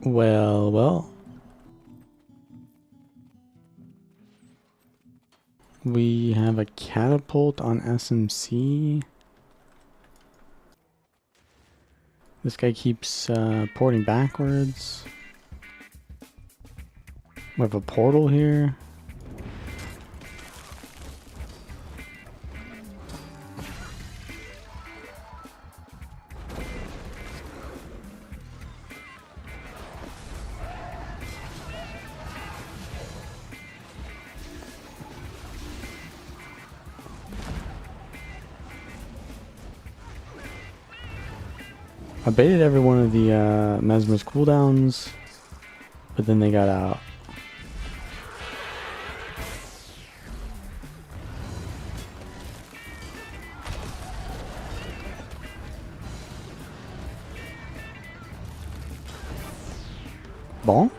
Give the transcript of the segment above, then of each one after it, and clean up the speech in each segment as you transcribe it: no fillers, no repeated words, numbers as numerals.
Well, well. We have a catapult on SMC. This guy keeps porting backwards. We have a portal here. I baited every one of the Mesmer's cooldowns, but then they got out. Bonk?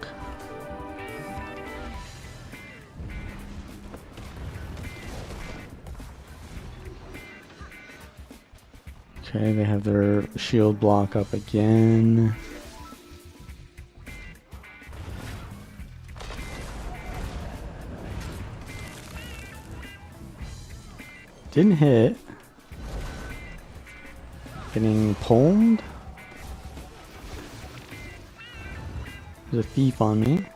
Okay, they have their shield block up again. Didn't hit. Getting pwned. There's a thief on me.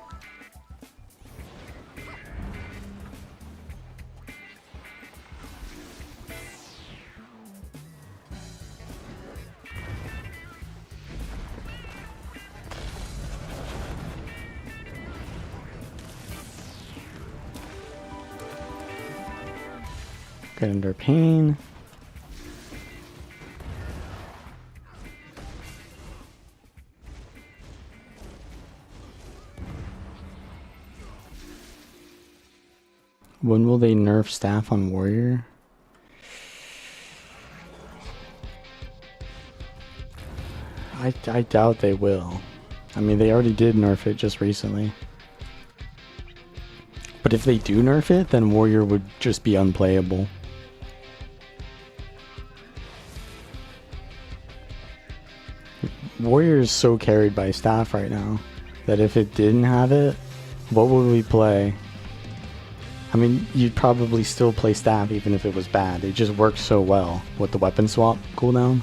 Get under pain. When will they nerf staff on warrior? I doubt they will. I mean, they already did nerf it just recently. But if they do nerf it, then warrior would just be unplayable. Warrior is so carried by staff right now that if it didn't have it, what would we play? I mean, you'd probably still play staff even if it was bad. It just works so well with the weapon swap cooldown.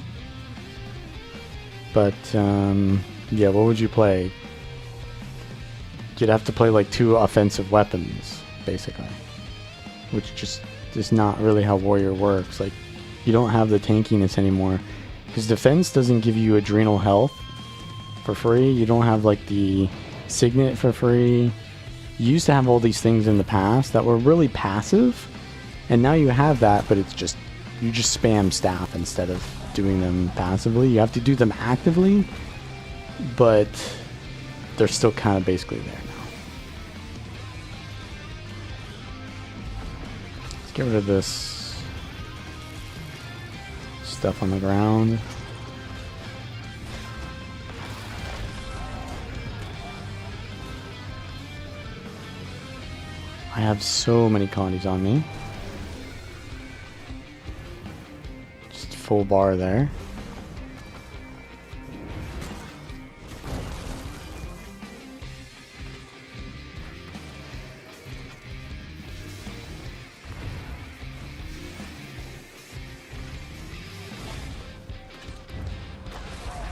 But, yeah, what would you play? You'd have to play like 2 offensive weapons, basically. Which just is not really how warrior works. Like, you don't have the tankiness anymore. Because defense doesn't give you adrenal health for free. You don't have like the signet for free. You used to have all these things in the past that were really passive, and now you have that, but it's just, you just spam staff instead of doing them passively. You have to do them actively, but they're still kind of basically there now. Let's get rid of this stuff on the ground. I have so many colonies on me. Just full bar there.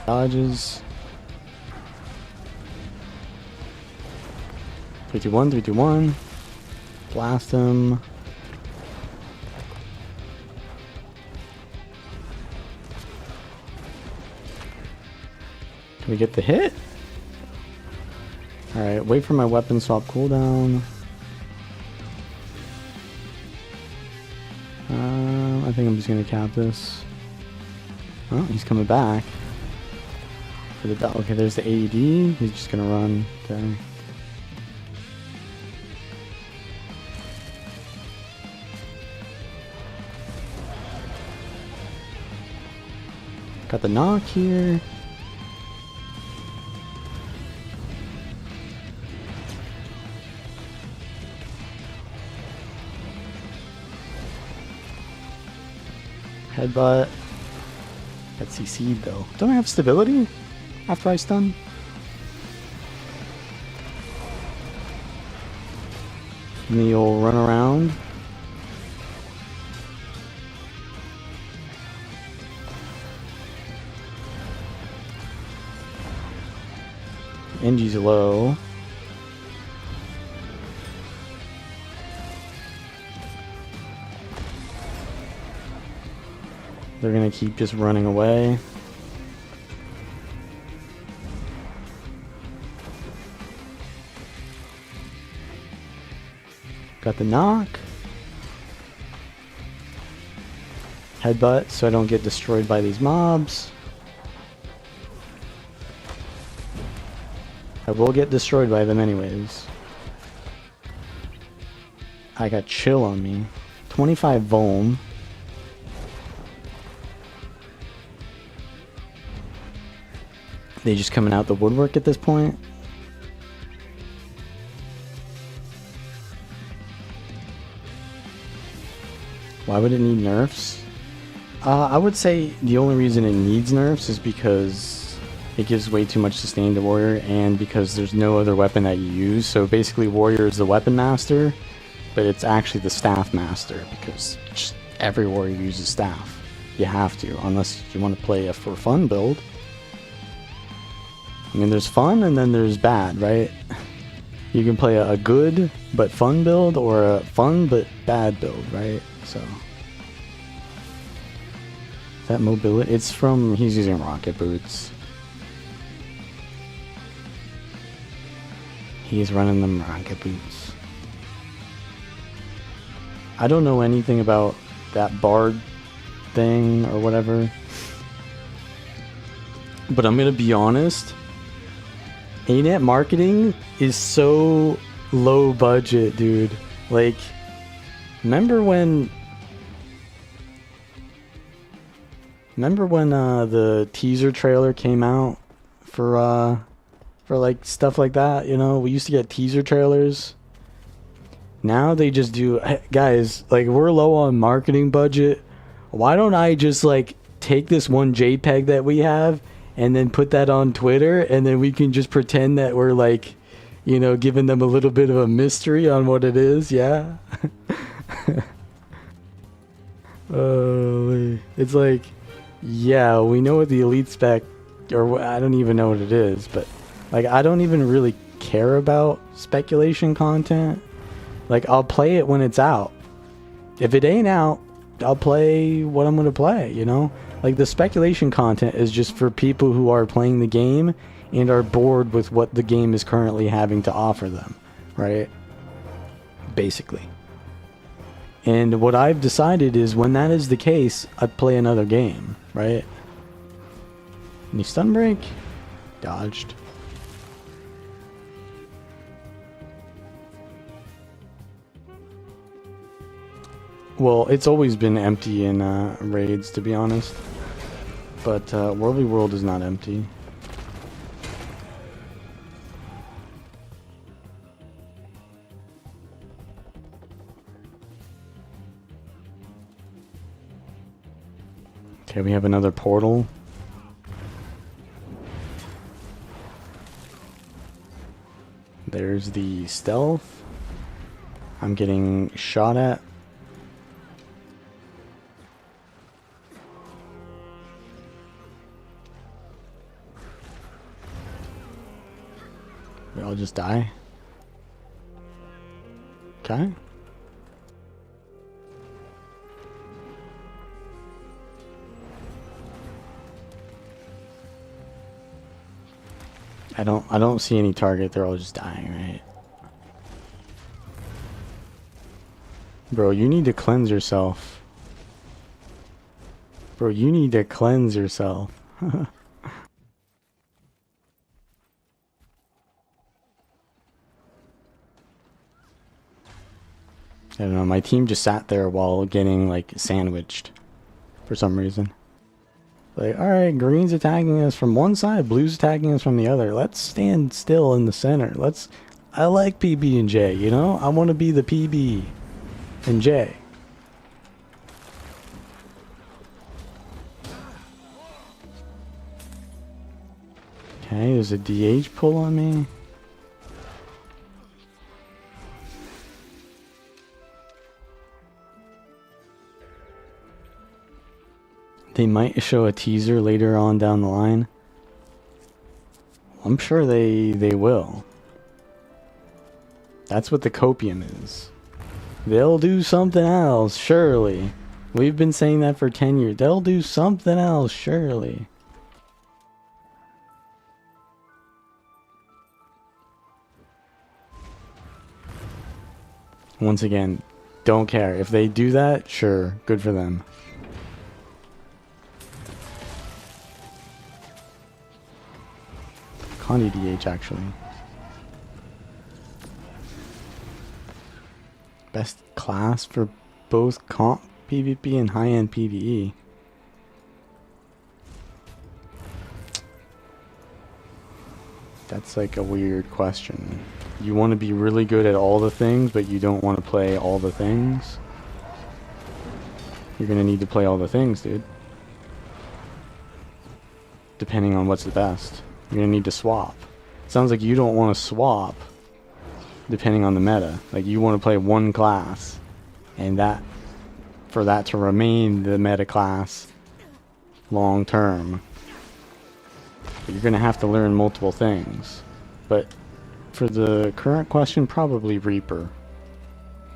Dodges. 3-2-1, 3-2-1. Blast him. Can we get the hit? Alright, wait for my weapon swap cooldown. I think I'm just gonna cap this. Oh, he's coming back. For the okay, there's the AED. He's just gonna run. Okay. Got the knock here. Headbutt. Got CC'd though. Don't I have stability after I stun? in the old run around. Engi's low. They're gonna keep just running away. Got the knock. Headbutt so I don't get destroyed by these mobs. I will get destroyed by them anyways. I got chill on me. 25 Vuln. They just coming out the woodwork at this point. Why would it need nerfs? I would say the only reason it needs nerfs is because it gives way too much sustain to warrior, and because there's no other weapon that you use. So basically warrior is the weapon master, but it's actually the staff master, because just every warrior uses staff. You have to, unless you want to play a for fun build. I mean, there's fun and then there's bad, right? You can play a good but fun build, or a fun but bad build, right? So that mobility, it's from, he's using rocket boots. He's running them rocket boots. I don't know anything about that bard thing or whatever, but I'm gonna be honest, ANET marketing is so low budget, dude. Like, remember when the teaser trailer came out for like stuff like that, you know? We used to get teaser trailers. Now they just do, guys, like, we're low on marketing budget. Why don't I just like take this one JPEG that we have and then put that on Twitter, and then we can just pretend that we're like, you know, giving them a little bit of a mystery on what it is, yeah? It's like, yeah, we know what the elite spec, or I don't even know what it is, but like, I don't even really care about speculation content. Like, I'll play it when it's out. If it ain't out, I'll play what I'm gonna play, you know? Like, the speculation content is just for people who are playing the game and are bored with what the game is currently having to offer them, right? Basically. And what I've decided is, when that is the case, I'd play another game, right? Any stun break? Dodged. Well, it's always been empty in raids, to be honest. But Worldly World is not empty. Okay, we have another portal. There's the stealth. I'm getting shot at. I'll just die. Okay. I don't see any target. They're all just dying, right? Bro, you need to cleanse yourself. Bro, you need to cleanse yourself. I don't know, my team just sat there while getting, like, sandwiched for some reason. Like, alright, green's attacking us from one side, blue's attacking us from the other. Let's stand still in the center. I like PB and J, you know? I want to be the PB and J. Okay, there's a DH pull on me. They might show a teaser later on down the line. I'm sure they will. That's what the copium is. They'll do something else, surely. We've been saying that for 10 years. They'll do something else, surely. Once again, don't care. If they do that, sure, good for them. Con EDH, actually. Best class for both comp PvP and high-end PvE. That's like a weird question. You want to be really good at all the things, but you don't want to play all the things? You're going to need to play all the things, dude. Depending on what's the best. You're going to need to swap. Sounds like you don't want to swap depending on the meta. Like, you want to play one class, and that, for that to remain the meta class long term. But you're going to have to learn multiple things. But for the current question, probably Reaper.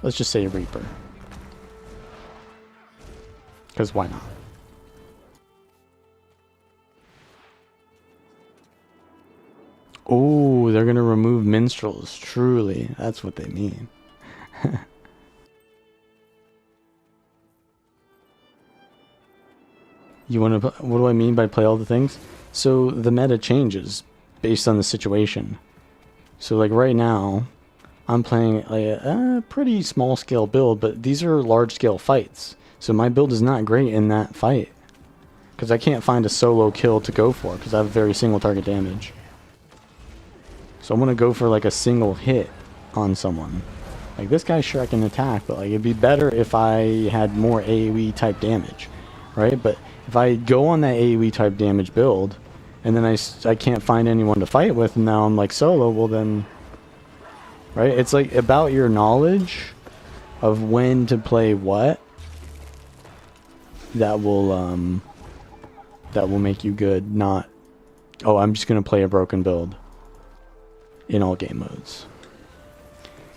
Let's just say Reaper. Because why not? Oh, they're going to remove minstrels. Truly, that's what they mean. You want to... What do I mean by play all the things? So the meta changes based on the situation. So like right now, I'm playing a pretty small scale build, but these are large scale fights. So my build is not great in that fight. Because I can't find a solo kill to go for, because I have very single target damage. So I'm going to go for like a single hit on someone. Like this guy sure I can attack, but like it'd be better if I had more AoE type damage. Right? But if I go on that AoE type damage build, and then I can't find anyone to fight with, and now I'm like solo, well then... Right? It's like about your knowledge of when to play what. That will make you good, not... Oh, I'm just going to play a broken build. In all game modes.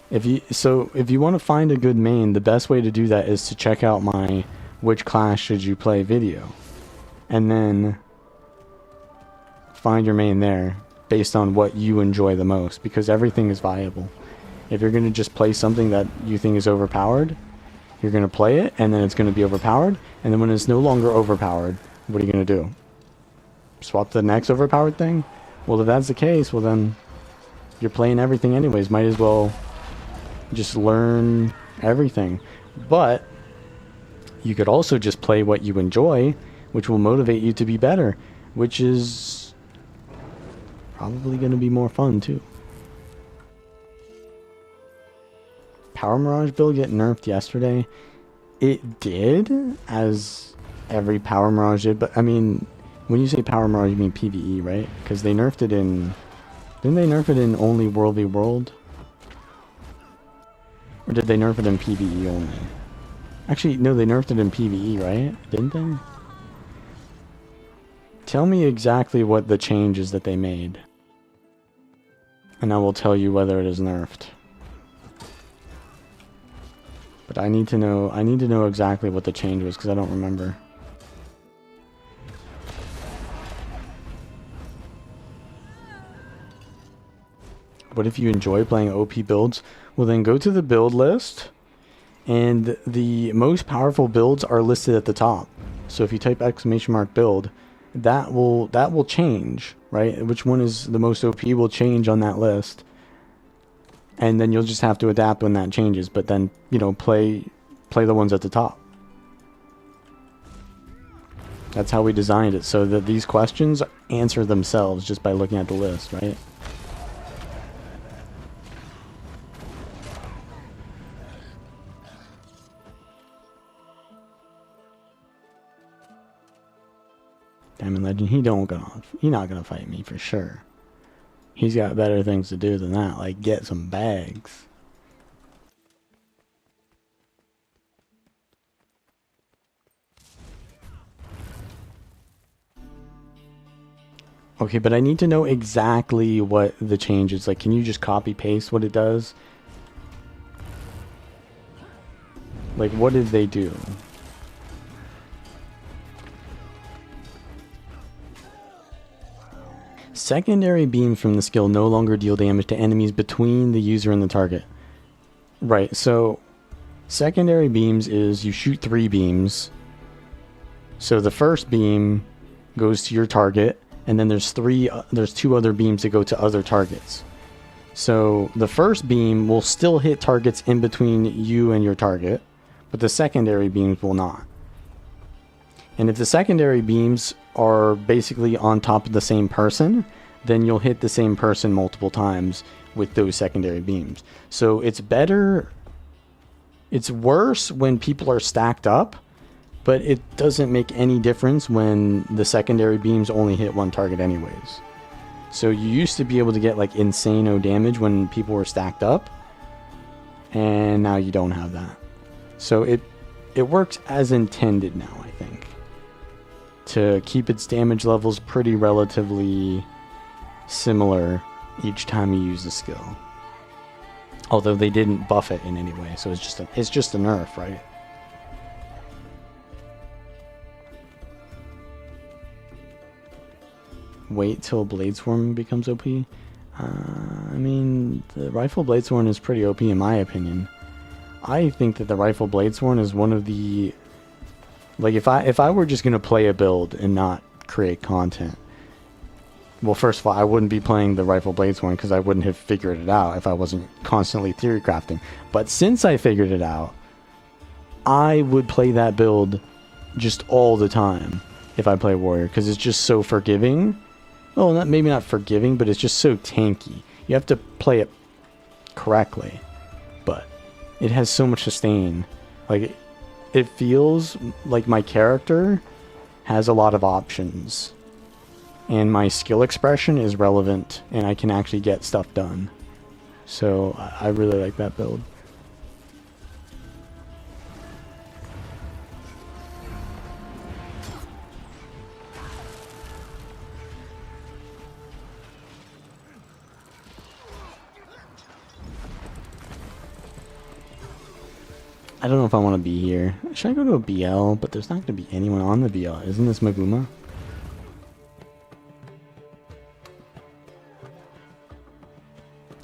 If you want to find a good main, the best way to do that is to check out my which class should you play video. And then find your main there based on what you enjoy the most, because everything is viable. If you're going to just play something that you think is overpowered, you're going to play it and then it's going to be overpowered, and then when it's no longer overpowered, what are you going to do? Swap to the next overpowered thing? Well, if that's the case, well then you're playing everything anyways. Might as well just learn everything. But you could also just play what you enjoy, which will motivate you to be better, which is probably going to be more fun too. Power Mirage build get nerfed yesterday. It did, as every Power Mirage did, but I mean, when you say Power Mirage, you mean PvE, right? Because they nerfed it in... Didn't they nerf it in only World v World? Or did they nerf it in PvE only? Actually, no, they nerfed it in PvE, right? Didn't they? Tell me exactly what the changes that they made. And I will tell you whether it is nerfed. But I need to know exactly what the change was, because I don't remember. What if you enjoy playing OP builds? Well, then go to the build list, and the most powerful builds are listed at the top. So if you type !build, that will change, right? Which one is the most OP will change on that list. And then you'll just have to adapt when that changes, but then, you know, play the ones at the top. That's how we designed it, so that these questions answer themselves just by looking at the list, right? Diamond Legend, he not gonna fight me for sure. He's got better things to do than that, like get some bags. Okay, but I need to know exactly what the change is. Like, can you just copy paste what it does? Like, what did they do? Secondary beams from the skill no longer deal damage to enemies between the user and the target. Right, so secondary beams is you shoot 3 beams. So the first beam goes to your target, and then there's 2 other beams that go to other targets. So the first beam will still hit targets in between you and your target, but the secondary beams will not. And if the secondary beams are basically on top of the same person, then you'll hit the same person multiple times with those secondary beams. So it's worse when people are stacked up, but it doesn't make any difference when the secondary beams only hit one target anyways. So you used to be able to get like insano damage when people were stacked up, and now you don't have that. So it works as intended now, I think, to keep its damage levels pretty relatively similar each time you use the skill. Although they didn't buff it in any way, so it's just a nerf, right? Wait till Bladesworn becomes OP. I mean, the Rifle Bladesworn is pretty OP in my opinion. I think that the Rifle Bladesworn is one of the... Like, if I were just going to play a build and not create content... Well, first of all, I wouldn't be playing the Rifle Bladesworn because I wouldn't have figured it out if I wasn't constantly theory crafting. But since I figured it out, I would play that build just all the time if I play Warrior, because it's just so forgiving. Well, maybe not forgiving, but it's just so tanky. You have to play it correctly, but it has so much sustain. Like, it feels like my character has a lot of options, and my skill expression is relevant, and I can actually get stuff done. So I really like that build. I don't know if I want to be here. Should I go to a BL? But there's not going to be anyone on the BL. Isn't this Maguma?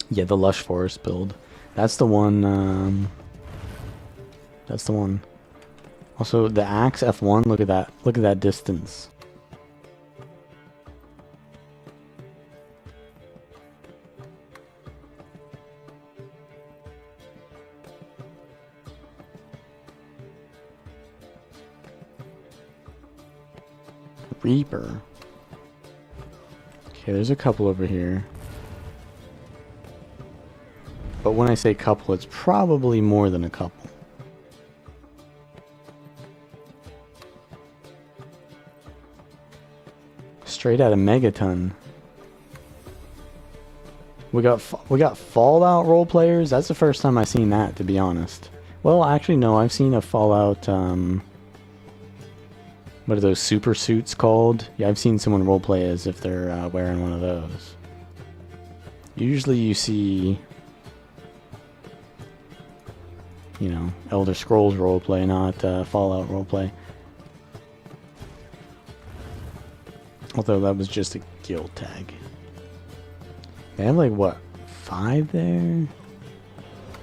Yeah, the Lush Forest build. That's the one, that's the one. Also, the Axe F1, look at that. Look at that distance. Reaper. Okay, there's a couple over here. But when I say couple, it's probably more than a couple. Straight out of Megaton. We got Fallout role players. That's the first time I've seen that, to be honest. Well, actually, no. I've seen a Fallout. What are those super suits called? Yeah, I've seen someone roleplay as if they're wearing one of those. Usually you see, you know, Elder Scrolls roleplay, not Fallout roleplay. Although that was just a guild tag. They have like, what, 5 there?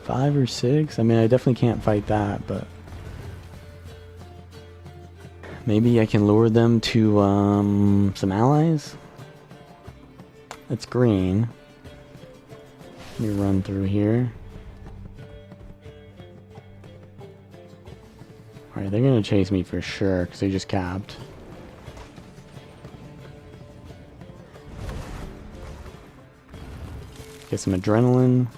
5 or 6? I mean, I definitely can't fight that, but... Maybe I can lure them to some allies? It's green. Let me run through here. Alright, they're gonna chase me for sure, because they just capped. Get some adrenaline.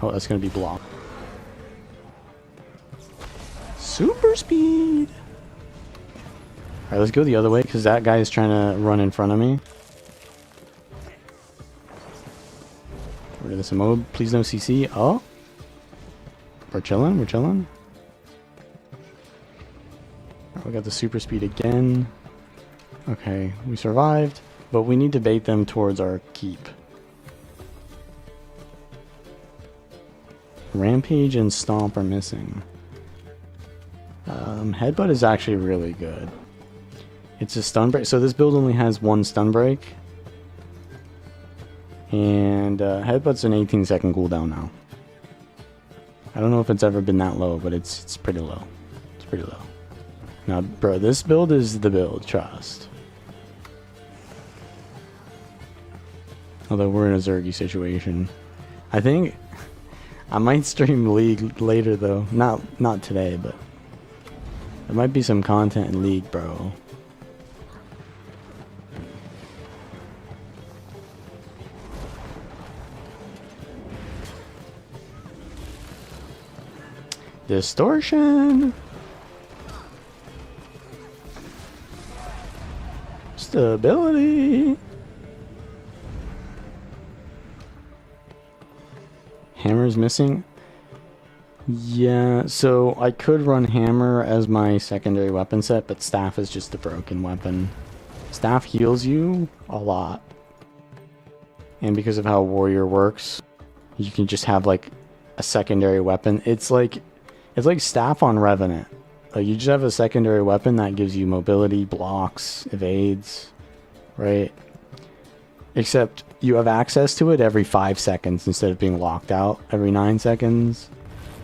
Oh, that's gonna be blocked. Super speed! Alright, let's go the other way, because that guy is trying to run in front of me. Rid of this mode. Please no CC. Oh! We're chilling, we're chilling. Right, we got the super speed again. Okay, we survived, but we need to bait them towards our keep. Rampage and Stomp are missing. Headbutt is actually really good. It's a stun break. So this build only has one stun break. And Headbutt's an 18-second cooldown now. I don't know if it's ever been that low, but it's pretty low. It's pretty low. Now, bro, this build is the build, trust. Although we're in a Zergy situation. I think I might stream League later though. Not today, but there might be some content in League, bro. Distortion. Stability. Hammer's missing. Yeah, so I could run Hammer as my secondary weapon set, but Staff is just a broken weapon. Staff heals you a lot. And because of how Warrior works, you can just have like a secondary weapon. It's like Staff on Revenant. Like you just have a secondary weapon that gives you mobility, blocks, evades, right? Except you have access to it every 5 seconds instead of being locked out every 9 seconds.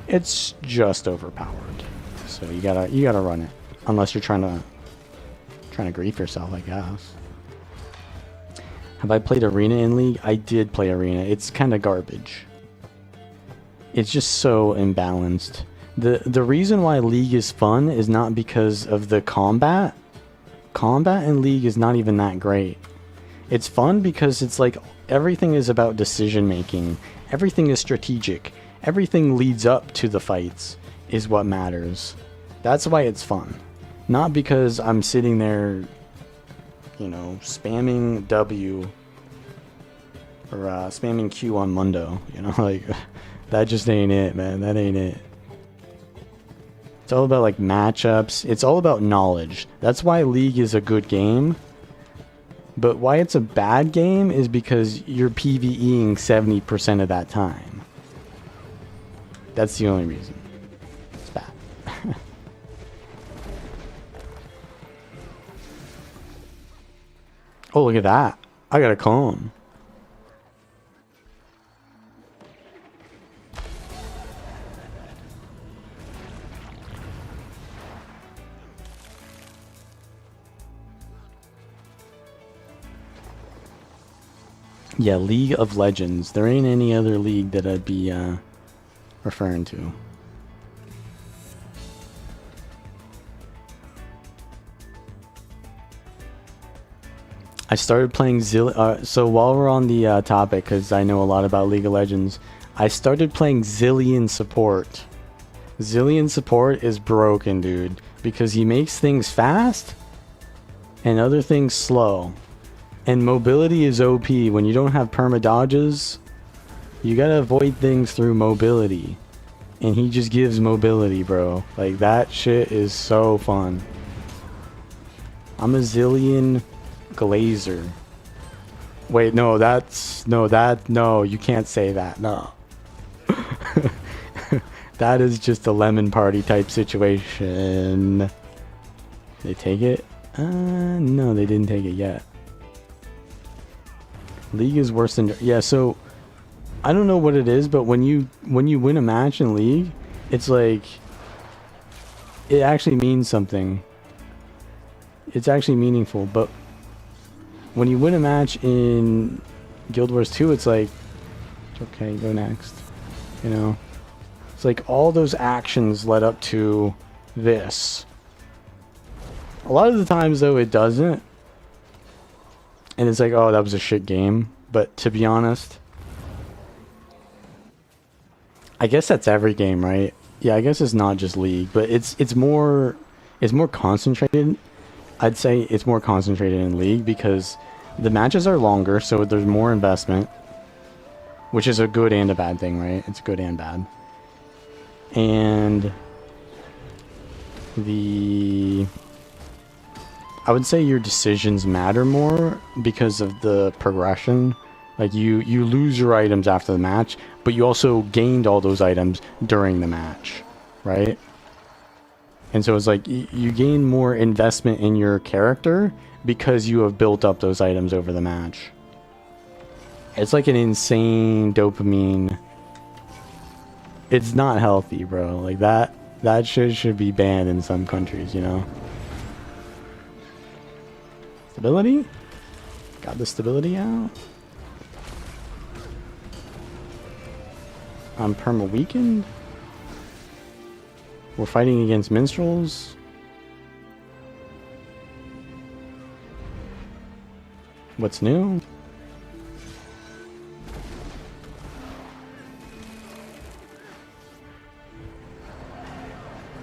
It's just overpowered. So you gotta run it. Unless you're trying to grief yourself, I guess. Have I played Arena in League? I did play Arena. It's kind of garbage. It's just so imbalanced. The reason why League is fun is not because of the combat. Combat in League is not even that great. It's fun because it's like everything is about decision making. Everything is strategic. Everything leads up to the fights is what matters. That's why it's fun. Not because I'm sitting there, you know, spamming W or spamming Q on Mundo. You know, like that just ain't it, man. That ain't it. It's all about like matchups. It's all about knowledge. That's why League is a good game. But why it's a bad game is because you're PvEing 70% of that time. That's the only reason. It's bad. Oh, look at that. I got a comb. Yeah, League of Legends. There ain't any other league that I'd be referring to. I started playing so while we're on the topic, because I know a lot about League of Legends, I started playing Zillion Support. Zillion Support is broken, dude, because he makes things fast and other things slow. And mobility is OP. When you don't have perma dodges, you gotta avoid things through mobility. And he just gives mobility, bro. Like, that shit is so fun. I'm a Zillion Glazer. Wait, no, no, you can't say that, no. That is just a lemon party type situation. They take it? No, they didn't take it yet. League is worse than... Yeah, so... I don't know what it is, but when you win a match in League, it's like... It actually means something. It's actually meaningful, but... When you win a match in Guild Wars 2, it's like... Okay, go next. You know? It's like all those actions led up to this. A lot of the times, though, it doesn't. And it's like, oh, that was a shit game. But to be honest, I guess that's every game, right? Yeah, I guess it's not just League, but it's more concentrated. I'd say it's more concentrated in League because the matches are longer, so there's more investment, which is a good and a bad thing, right? It's good and bad. And I would say your decisions matter more because of the progression. Like you lose your items after the match, but you also gained all those items during the match, right? And so it's like you gain more investment in your character because you have built up those items over the match. It's like an insane dopamine. It's not healthy, bro. Like that shit should be banned in some countries, you know? Stability? Got the stability out? I'm perma weakened? We're fighting against minstrels? What's new?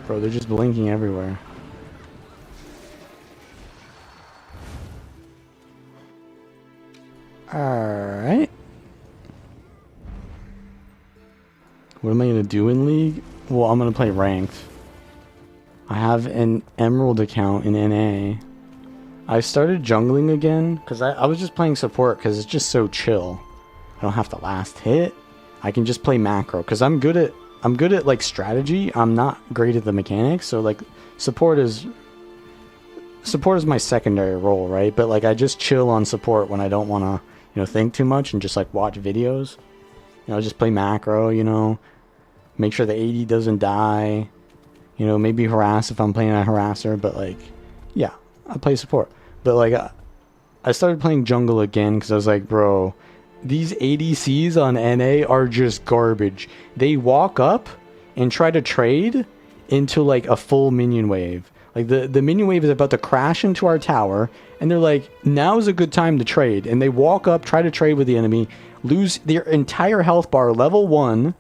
Bro, they're just blinking everywhere. Alright. What am I going to do in League? Well, I'm going to play Ranked. I have an Emerald account in NA. I started jungling again because I was just playing support because it's just so chill. I don't have to last hit. I can just play macro because I'm good at like strategy. I'm not great at the mechanics, so like support is my secondary role, right? But like I just chill on support when I don't want to, you know, think too much and just like watch videos. You know, just play macro, you know, make sure the AD doesn't die, you know, maybe harass if I'm playing a harasser, but like, yeah, I play support. But like, I started playing jungle again because I was like, bro, these ADCs on NA are just garbage. They walk up and try to trade into like a full minion wave. Like the minion wave is about to crash into our tower and they're like, now is a good time to trade. And they walk up, try to trade with the enemy, lose their entire health bar level 1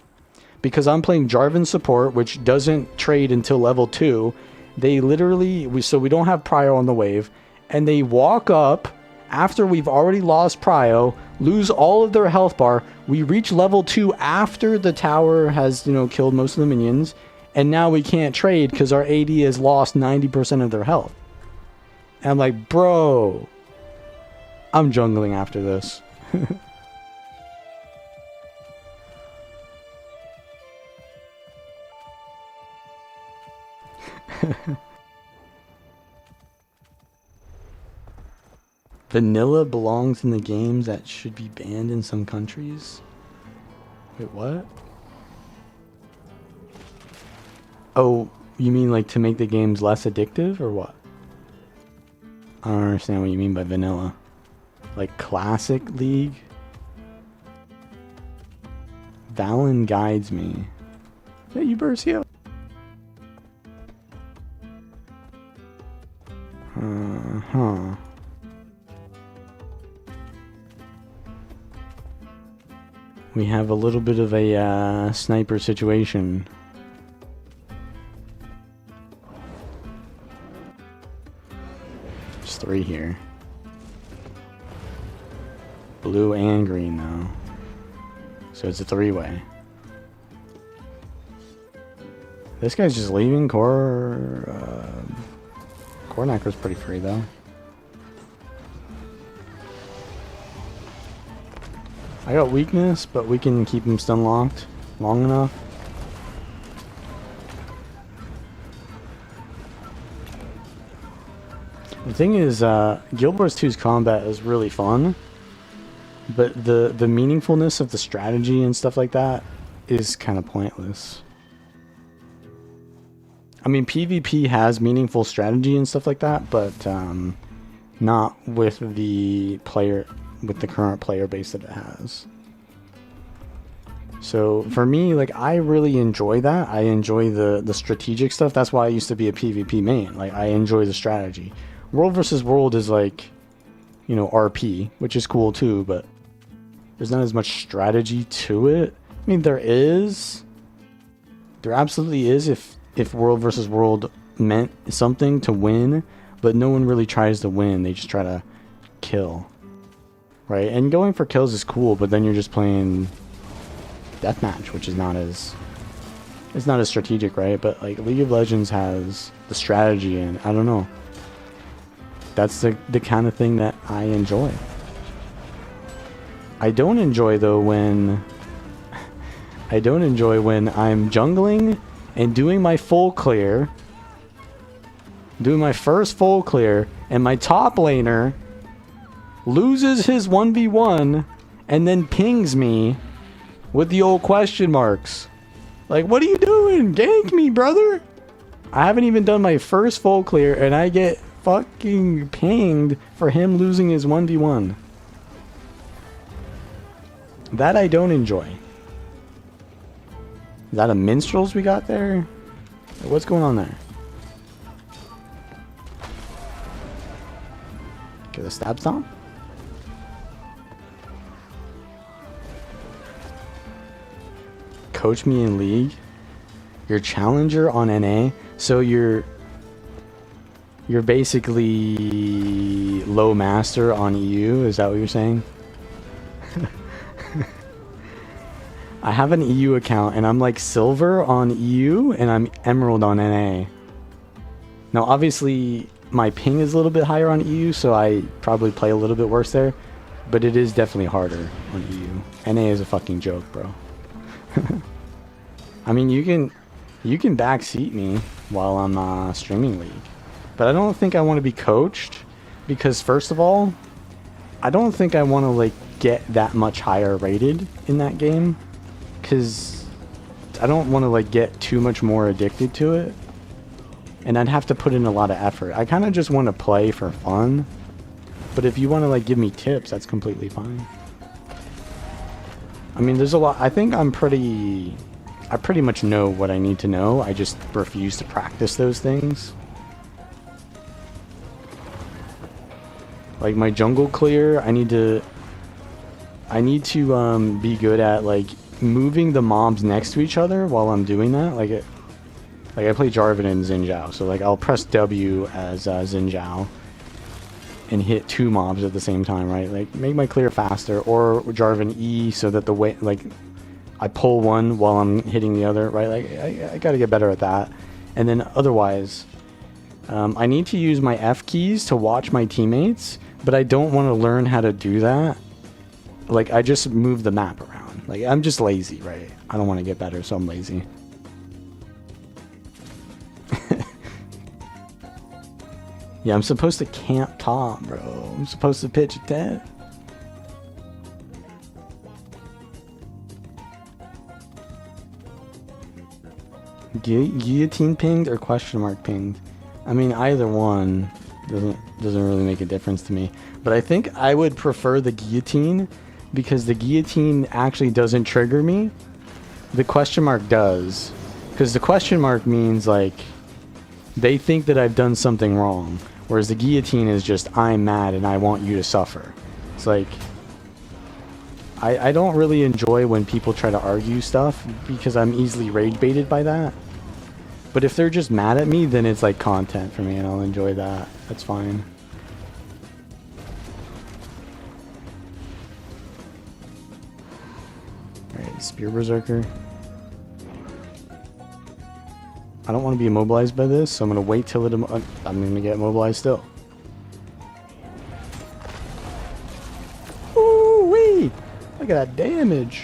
because I'm playing Jarvan support, which doesn't trade until level 2. They literally, so we don't have prio on the wave, and they walk up after we've already lost prio, lose all of their health bar. We reach level 2 after the tower has, you know, killed most of the minions, and now we can't trade because our AD has lost 90% of their health. And I'm like, bro, I'm jungling after this. Vanilla belongs in the games that should be banned in some countries. Wait, what? Oh, you mean like to make the games less addictive or what? I don't understand what you mean by vanilla. Like classic League? Valen guides me. Hey, you Bercio. Huh. We have a little bit of a sniper situation. There's 3 here. Blue and green though. So it's a 3-way. This guy's just leaving. Cornacker's pretty free though. I got weakness, but we can keep him stun locked long enough. The thing is, Guild Wars 2's combat is really fun, but the meaningfulness of the strategy and stuff like that is kind of pointless. I mean, PvP has meaningful strategy and stuff like that, but not with the current player base that it has. So for me, like, I really enjoy that. I enjoy the strategic stuff. That's why I used to be a PvP main. Like, I enjoy the strategy. World versus World is like, you know, RP, which is cool too, but there's not as much strategy to it. I mean, there absolutely is if World versus World meant something to win, but no one really tries to win. They just try to kill. Right? And going for kills is cool, but then you're just playing deathmatch, which is not as strategic, right? But like League of Legends has the strategy, and I don't know. that's the kind of thing that I enjoy. I don't enjoy though when I'm jungling and doing my full clear, doing my first full clear, and my top laner loses his 1v1 and then pings me with the old question marks. Like, what are you doing? Gank me, brother. I haven't even done my first full clear and I get fucking pinged for him losing his 1v1. That I don't enjoy. Is that a minstrels we got there? What's going on there? Okay, the stab stomp. Coach me in League. You're challenger on NA, so you're basically low master on EU. Is that what you're saying? I have an EU account and I'm like silver on EU and I'm emerald on NA. Now obviously my ping is a little bit higher on EU, so I probably play a little bit worse there, but it is definitely harder on EU. NA is a fucking joke, bro. I mean, you can backseat me while I'm streaming League, but I don't think I want to be coached because first of all, I don't think I want to like get that much higher rated in that game. Because I don't want to like get too much more addicted to it, and I'd have to put in a lot of effort. I kind of just want to play for fun, but if you want to like give me tips, that's completely fine. I mean, there's a lot. I think I pretty much know what I need to know. I just refuse to practice those things. Like my jungle clear, I need to be good at like moving the mobs next to each other while I'm doing that. Like I play Jarvan and Xin Zhao, so like I'll press W as Xin Zhao and hit two mobs at the same time, right? Like make my clear faster, or Jarvan E so that the way like I pull one while I'm hitting the other, right? Like I gotta get better at that. And then otherwise, I need to use my F keys to watch my teammates, but I don't want to learn how to do that. Like I just move the map around. Like, I'm just lazy, right? I don't want to get better, so I'm lazy. Yeah, I'm supposed to camp top, bro. I'm supposed to pitch a tent. Guillotine pinged or question mark pinged? I mean, either one doesn't really make a difference to me. But I think I would prefer the guillotine, because the guillotine actually doesn't trigger me. The question mark does. Because the question mark means like they think that I've done something wrong. Whereas the guillotine is just I'm mad and I want you to suffer. It's like I don't really enjoy when people try to argue stuff because I'm easily rage baited by that. But if they're just mad at me, then it's like content for me and I'll enjoy that. That's fine. Spear Berserker. I don't want to be immobilized by this, so I'm going to wait till I'm going to get immobilized still. Ooh-wee! Look at that damage.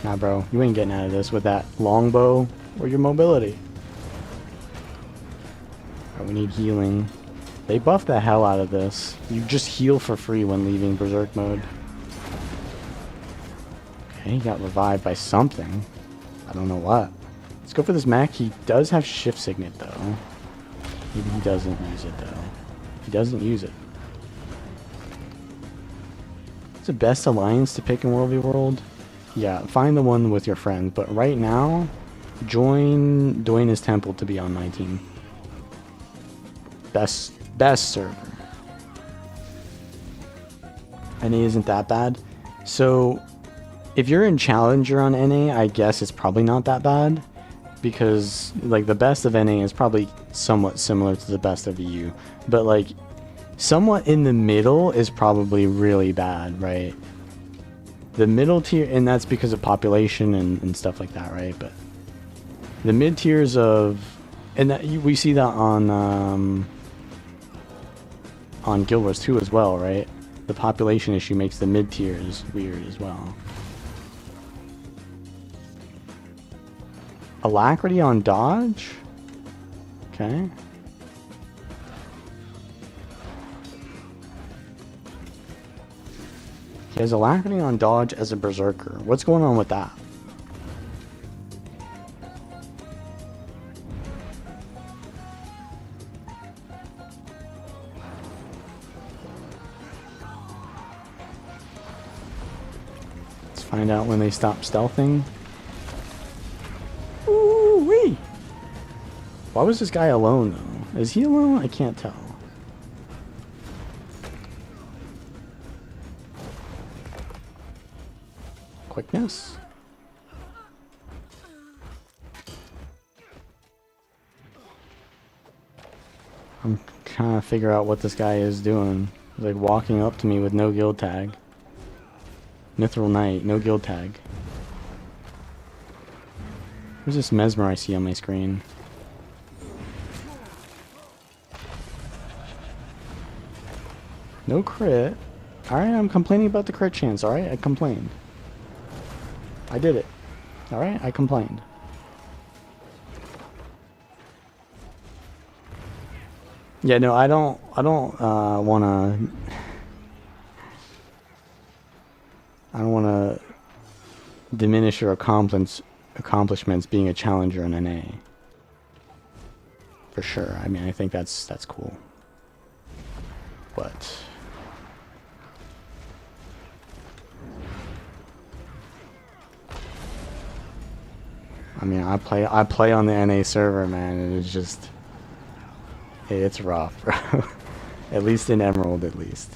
Nah, bro. You ain't getting out of this with that longbow or your mobility. Right, we need healing. They buffed the hell out of this. You just heal for free when leaving Berserk mode. Okay, he got revived by something. I don't know what. Let's go for this mech. He does have shift signet though. Maybe he doesn't use it though. He doesn't use it. It's the best alliance to pick in World v World. Yeah, find the one with your friends. But right now, join Duena's Temple to be on my team. Best server. NA isn't that bad. So if you're in Challenger on NA, I guess it's probably not that bad, because like the best of NA is probably somewhat similar to the best of EU, but like somewhat in the middle is probably really bad, right? The middle tier, and that's because of population and stuff like that, right? But the mid tiers of, and that we see that on on Guild Wars 2 as well, right? The population issue makes the mid tiers weird as well. Alacrity on dodge? Okay. He has alacrity on dodge as a berserker. What's going on with that? Let's find out when they stop stealthing. Ooh-wee! Why was this guy alone, though? Is he alone? I can't tell. Quickness. I'm trying to figure out what this guy is doing. He's like walking up to me with no guild tag. Mithril Knight, no guild tag. Where's this Mesmer I see on my screen? No crit. Alright, I'm complaining about the crit chance, alright? I complained. I did it. Alright, I complained. Yeah, no, I don't wanna diminish your accomplishments being a challenger in NA. For sure. I mean, I think that's cool. But I mean, I play on the NA server, man, and it's just it's rough, bro. At least in Emerald, at least.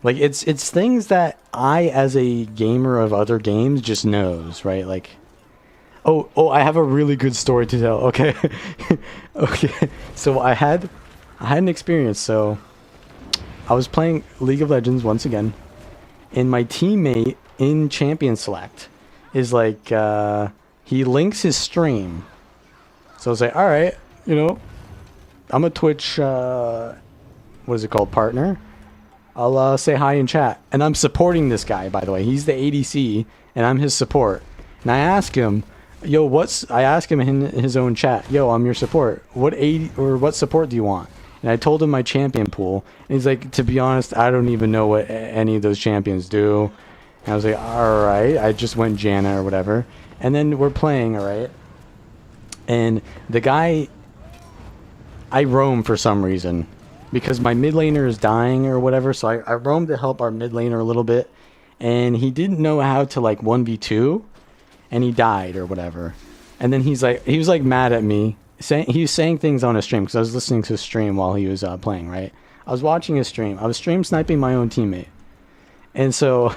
Like it's things that I, as a gamer of other games, just knows, right? Like, oh, I have a really good story to tell. Okay, okay. So I had an experience. So I was playing League of Legends once again, and my teammate in Champion Select is like, he links his stream. So I was like, all right, you know, I'm a Twitch, what is it called, partner. I'll say hi in chat. And I'm supporting this guy, by the way. He's the ADC, and I'm his support. And I ask him, yo, I ask him in his own chat, yo, I'm your support. What support do you want? And I told him my champion pool. And he's like, to be honest, I don't even know what any of those champions do. And I was like, all right. I just went Janna or whatever. And then we're playing, all right. And the guy, I roam for some reason because my mid laner is dying or whatever. So I roam to help our mid laner a little bit. And he didn't know how to like 1v2 and he died or whatever. And then he was like mad at me. He was saying things on his stream because I was listening to his stream while he was playing, right? I was watching his stream. I was stream sniping my own teammate. And so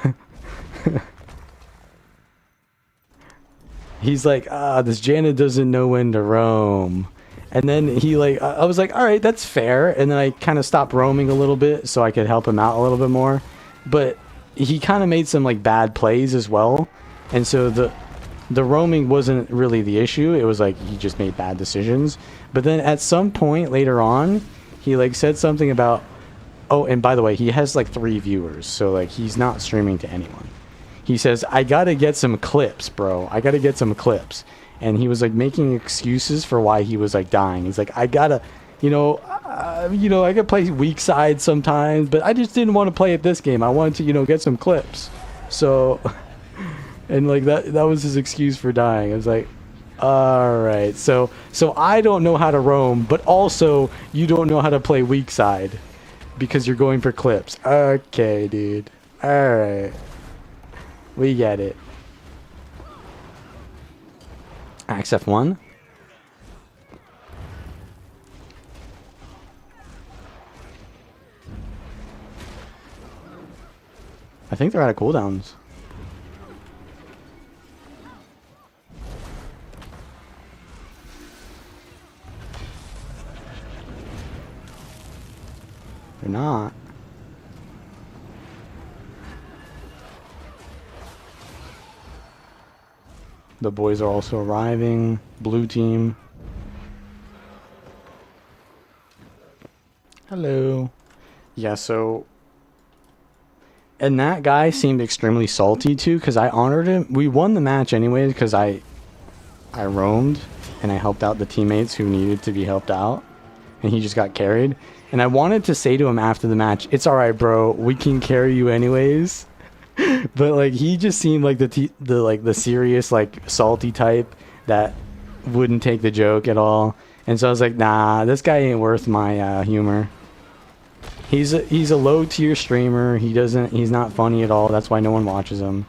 he's like, this Janna doesn't know when to roam. And then he like, I was like, all right, that's fair. And then I kind of stopped roaming a little bit so I could help him out a little bit more. But he kind of made some like bad plays as well. And so the roaming wasn't really the issue. It was like he just made bad decisions. But then at some point later on, he like said something about, oh, and by the way, he has like 3 viewers. So like he's not streaming to anyone. He says, I gotta get some clips, bro. I gotta get some clips. And he was like making excuses for why he was like dying. He's like, I gotta, I could play weak side sometimes, but I just didn't want to play it this game. I wanted to, get some clips. So, and like that was his excuse for dying. I was like, all right. So I don't know how to roam, but also you don't know how to play weak side because you're going for clips. Okay, dude. All right. We get it. Axe F1. I think they're out of cooldowns. They're not. The boys are also arriving. Blue team. Hello. Yeah, so... And that guy seemed extremely salty too, because I honored him. We won the match anyways, because I roamed, and I helped out the teammates who needed to be helped out. And he just got carried. And I wanted to say to him after the match, it's alright, bro, we can carry you anyways. But like he just seemed like the serious, like salty type that wouldn't take the joke at all. And so I was like, nah, this guy ain't worth my humor. He's a low tier streamer. He's not funny at all. That's why no one watches him.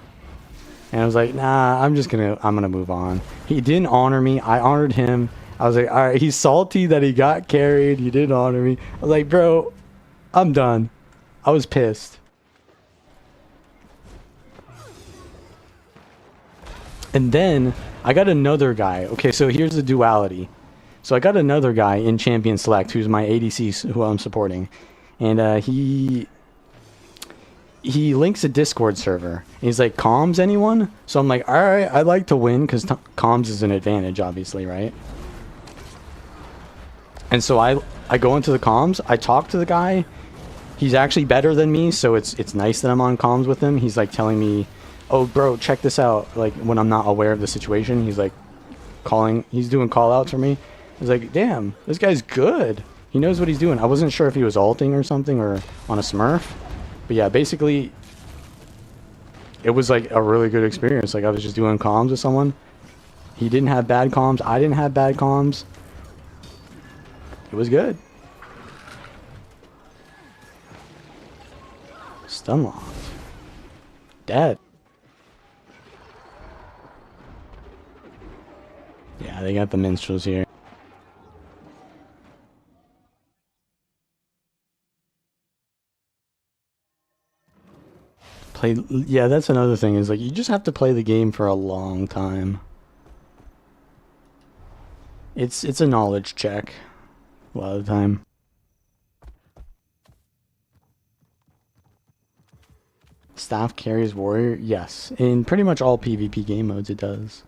And I was like, nah, I'm gonna move on. He didn't honor me. I honored him. I was like, all right, he's salty that he got carried. He didn't honor me. I was like, bro, I'm done. I was pissed. And then I got another guy. Okay, so here's the duality. So I got another guy in Champion Select who's my ADC who I'm supporting. And he links a Discord server. And he's like, comms anyone? So I'm like, alright, I'd like to win because comms is an advantage, obviously, right? And so I go into the comms. I talk to the guy. He's actually better than me, so it's nice that I'm on comms with him. He's like telling me, oh, bro, check this out. Like, when I'm not aware of the situation, he's like he's doing call outs for me. I was like, damn, this guy's good. He knows what he's doing. I wasn't sure if he was ulting or something or on a smurf. But yeah, basically, it was like a really good experience. Like, I was just doing comms with someone. He didn't have bad comms. I didn't have bad comms. It was good. Stun locked. Dead. Yeah, they got the minstrels here. Yeah, that's another thing, is like you just have to play the game for a long time. It's a knowledge check a lot of the time. Staff carries warrior? Yes. In pretty much all PvP game modes it does.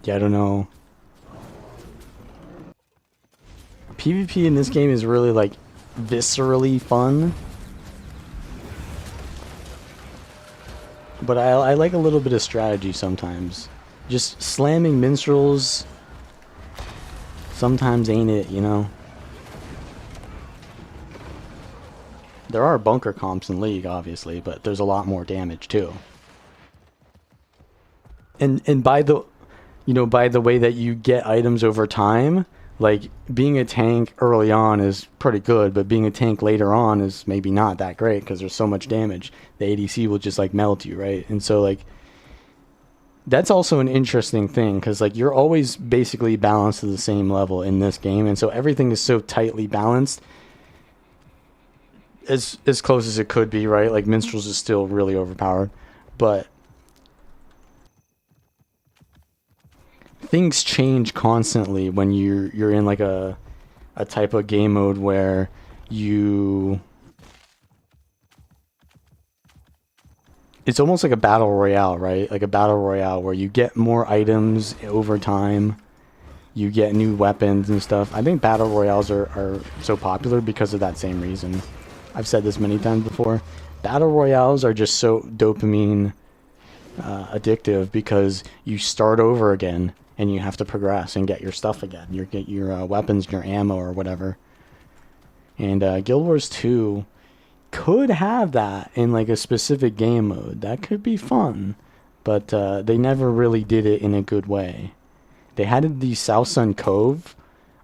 Yeah, I don't know. PvP in this game is really like viscerally fun. But I like a little bit of strategy sometimes. Just slamming minstrels sometimes ain't it, you know? There are bunker comps in League, obviously, but there's a lot more damage too. And by the way that you get items over time, like being a tank early on is pretty good, but being a tank later on is maybe not that great because there's so much damage. The ADC will just like melt you, right? And so like that's also an interesting thing because like you're always basically balanced to the same level in this game, and so everything is so tightly balanced, as close as it could be, right? Like minstrels is still really overpowered, but things change constantly when you're in like a type of game mode where it's almost like a battle royale, right? Like a battle royale where you get more items over time, you get new weapons and stuff. I think battle royales are so popular because of that same reason. I've said this many times before. Battle royales are just so dopamine addictive because you start over again and you have to progress and get your stuff again. You get your weapons, your ammo, or whatever. And Guild Wars 2 could have that in like a specific game mode. That could be fun, but they never really did it in a good way. They had the South Sun Cove,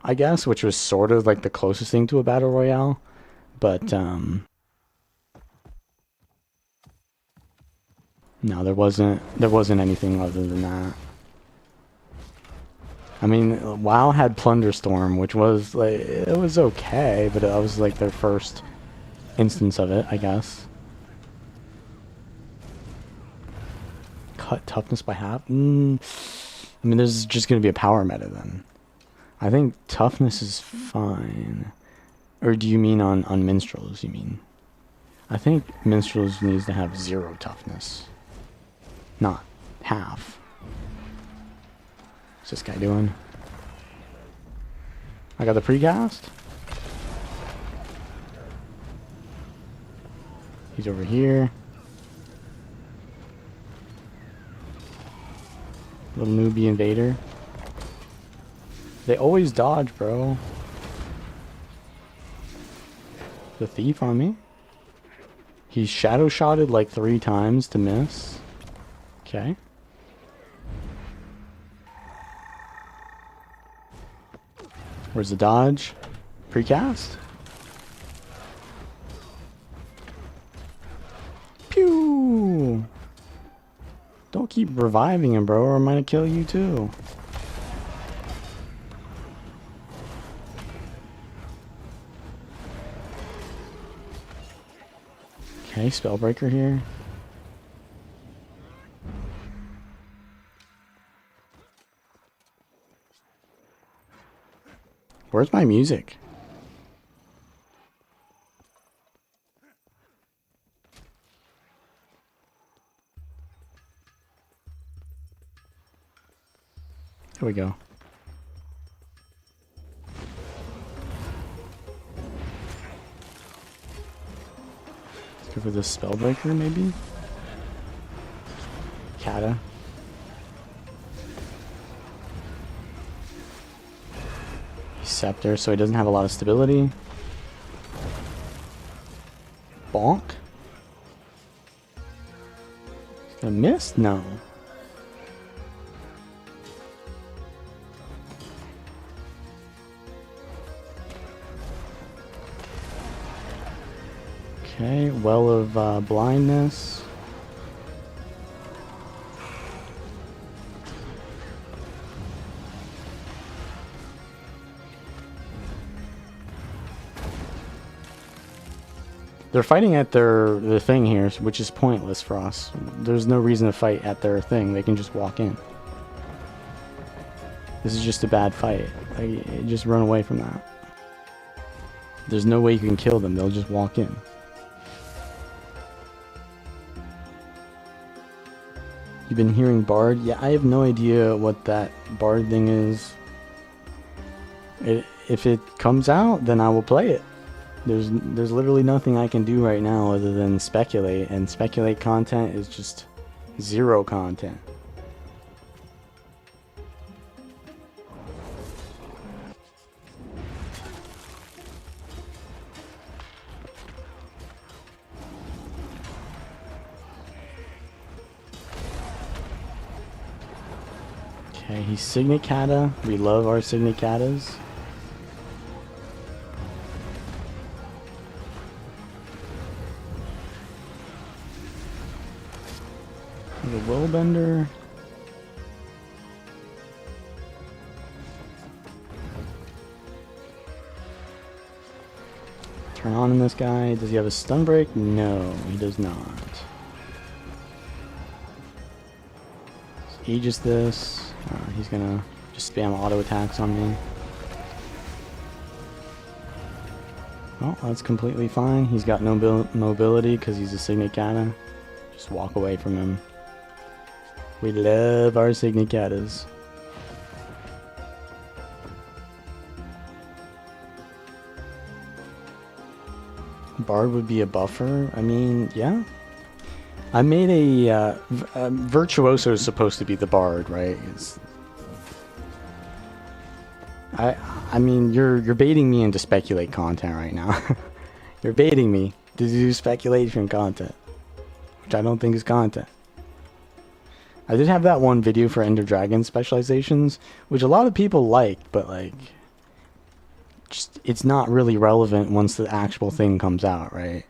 I guess, which was sort of like the closest thing to a battle royale, but no, there wasn't anything other than that. I mean, WoW had Plunderstorm, which was like, it was okay, but that was like their first instance of it, I guess. Cut toughness by half? I mean, there's just going to be a power meta then. I think toughness is fine. Or do you mean on minstrels, you mean? I think minstrels needs to have 0 toughness. Not half. What's this guy doing? I got the precast. He's over here. Little newbie invader. They always dodge, bro. The thief on me. He's shadow shotted like 3 times to miss. Okay. Where's the dodge? Precast? Pew! Don't keep reviving him, bro, or I'm gonna kill you too. Okay, Spellbreaker here. Where's my music? Here we go. Let's go for this Spellbreaker, maybe? Kata. Scepter, so he doesn't have a lot of stability. Bonk. He's gonna miss? No. Okay, well of blindness. They're fighting at their thing here, which is pointless for us. There's no reason to fight at their thing. They can just walk in. This is just a bad fight. Just run away from that. There's no way you can kill them. They'll just walk in. You've been hearing Bard? Yeah, I have no idea what that Bard thing is. If it comes out, then I will play it. There's literally nothing I can do right now other than speculate, and speculate content is just 0 content. Okay, he's Signet Kata. We love our Signet Katas. The Willbender. Turn on in this guy. Does he have a stun break? No, he does not. Let's Aegis this. He's gonna just spam auto attacks on me. Oh, that's completely fine. He's got no mobility because he's a Signet Kata. Just walk away from him. We love our Signet Katas. Bard would be a buffer. I mean, yeah. I made a Virtuoso is supposed to be the Bard, right? I mean, you're baiting me into speculate content right now. You're baiting me to do speculation content, which I don't think is content. I did have that one video for Ender Dragon specializations, which a lot of people liked, but like, just it's not really relevant once the actual thing comes out, right?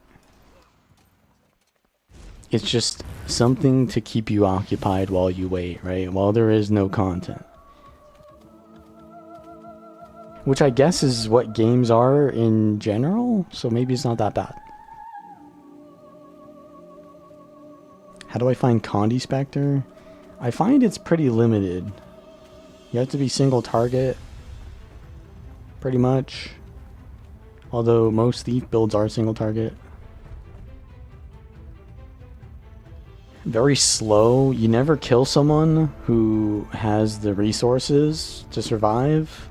It's just something to keep you occupied while you wait, right? While there is no content. Which I guess is what games are in general, so maybe it's not that bad. How do I find Condi Spectre? I find it's pretty limited. You have to be single target, pretty much. Although most thief builds are single target. very slow. You never kill someone who has the resources to survive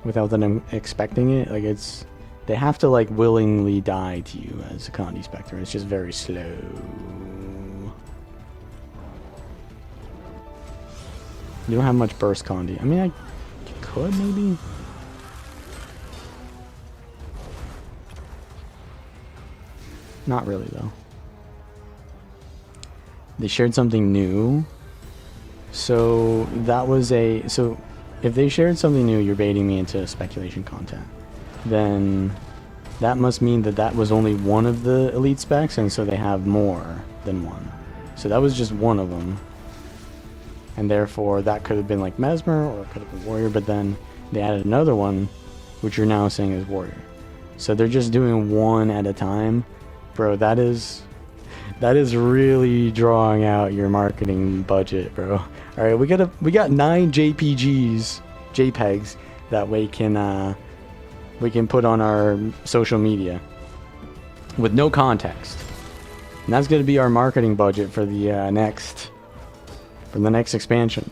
without them expecting it. Like, it's, they have to like willingly die to you as a Condi Spectre. It's just very slow. You don't have much burst Condi. I mean, I could maybe. Not really though. They shared something new. So that was a, so if they shared something new, you're baiting me into speculation content. Then that must mean that that was only one of the elite specs, and so they have more than one. So that was just one of them. And therefore that could have been like Mesmer, or it could have been Warrior, but then they added another one, which you're now saying is Warrior. So they're just doing one at a time. Bro, that is really drawing out your marketing budget, bro. All right, we got 9 JPEGs that we can put on our social media with no context, and that's gonna be our marketing budget for the next expansion.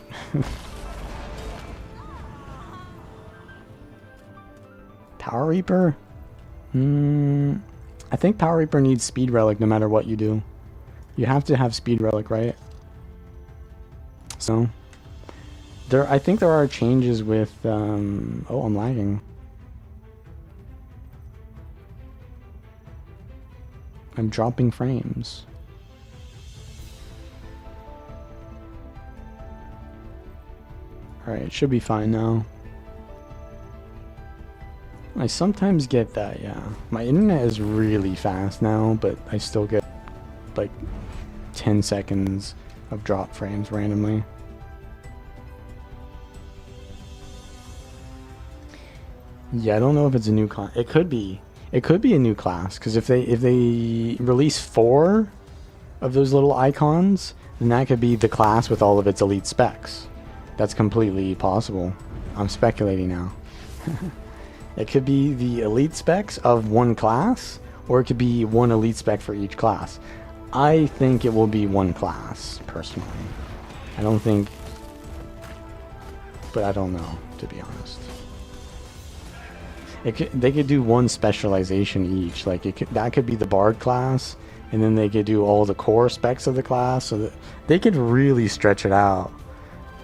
Power Reaper. I think Power Reaper needs Speed Relic no matter what you do. You have to have Speed Relic, right? So, I think there are changes with, oh, I'm lagging. I'm dropping frames. Alright, it should be fine now. I sometimes get that, yeah. My internet is really fast now, but I still get like 10 seconds of drop frames randomly. Yeah, I don't know if it's a new class. It could be a new class, because if they release 4 of those little icons, then that could be the class with all of its elite specs. That's completely possible. I'm speculating now. It could be the elite specs of one class, or it could be one elite spec for each class. I think it will be one class, personally. I don't think, but I don't know, to be honest. They could do one specialization each. Like that could be the Bard class, and then they could do all the core specs of the class, so that they could really stretch it out.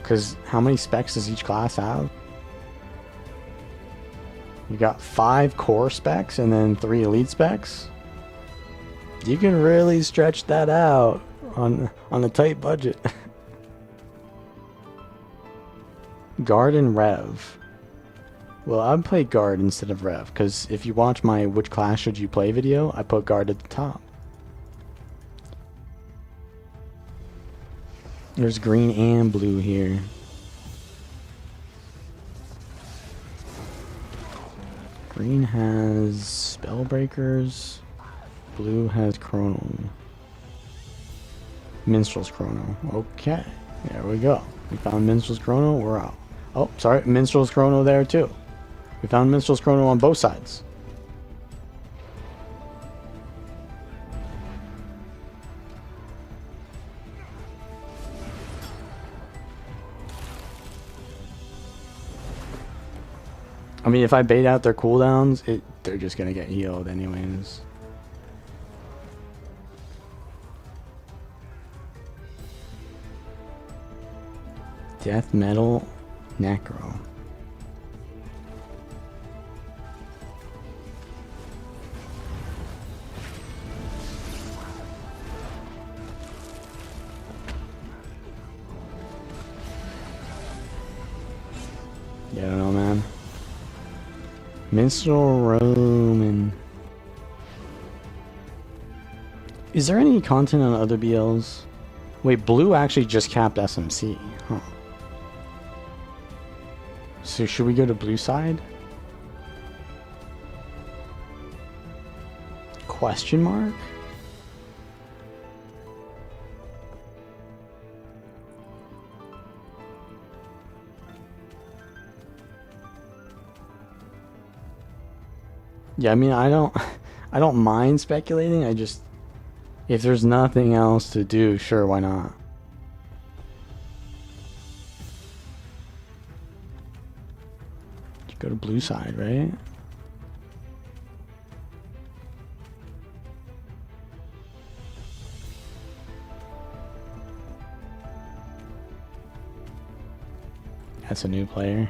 Because how many specs does each class have? You got 5 core specs and then 3 elite specs. You can really stretch that out on a tight budget. Guard and Rev. Well, I'd play Guard instead of Rev, because if you watch my which class should you play video, I put Guard at the top. There's green and blue here. Green has Spellbreakers, blue has Chrono. Minstrel's Chrono. Okay, there we go. We found Minstrel's Chrono, we're out. Oh, sorry, Minstrel's Chrono there too. We found Minstrel's Chrono on both sides. I mean, if I bait out their cooldowns, they're just gonna get healed anyways. Death Metal Necro. Yeah, I don't know, man. Minstrel Roman. Is there any content on other BLs? Wait, blue actually just capped SMC. Huh. So should we go to blue side? Question mark? Yeah, I mean, I don't mind speculating. I just If there's nothing else to do, sure, why not? Go to blue side, right? That's a new player.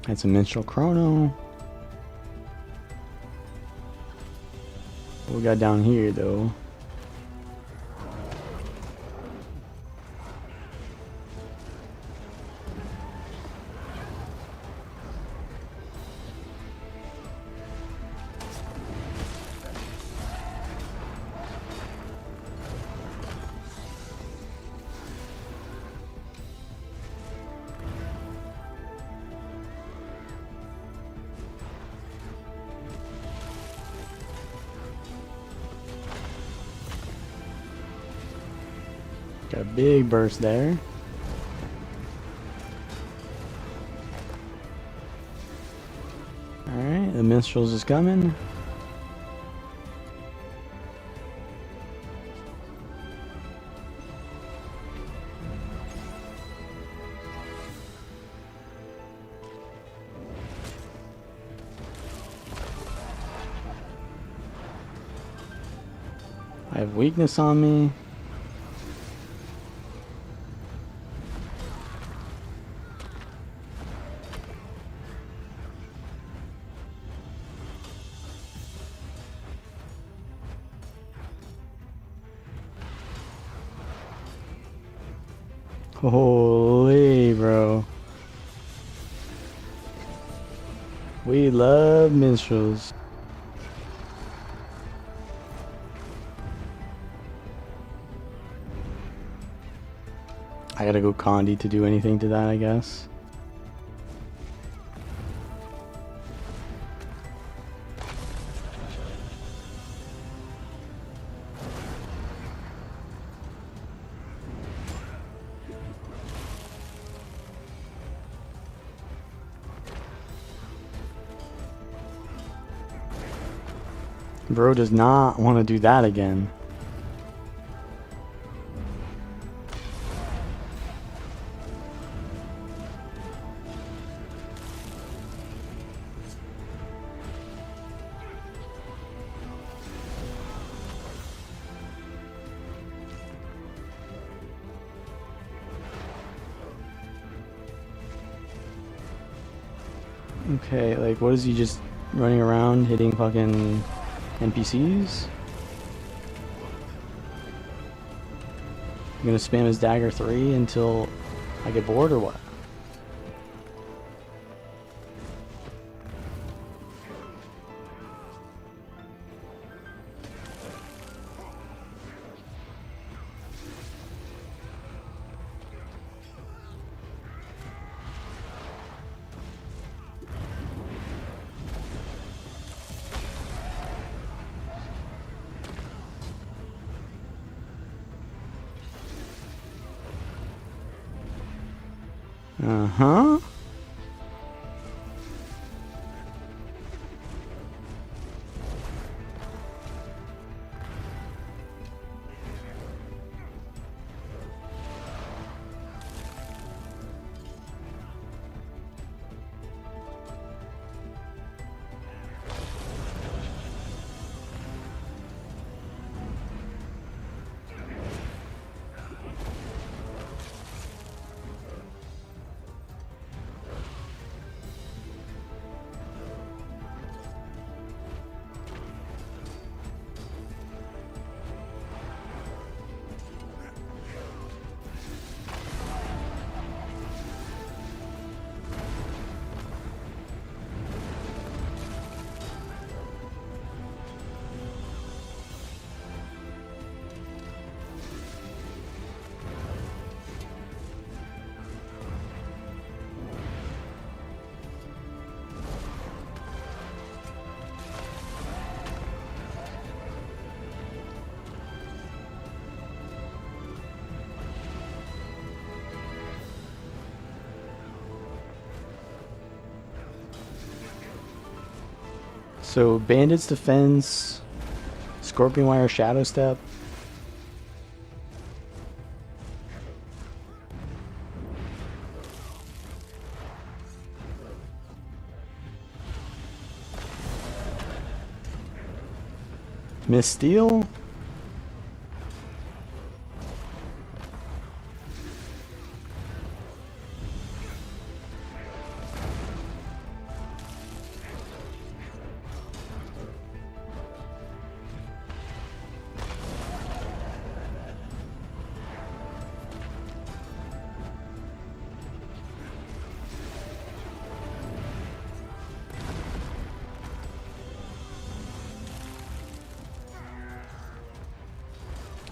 That's a minstrel chrono. What we got down here though? Got a big burst there. Alright, the minstrels is coming. I have weakness on me. Holy bro. We love minstrels. I gotta go Condi to do anything to that, I guess. Bro does not want to do that again. Okay, like what is he just running around hitting fucking NPCs? I'm gonna spam his dagger 3 until I get bored or what? Uh-huh. So Bandit's Defense, Scorpion Wire, Shadow Step. Missteel?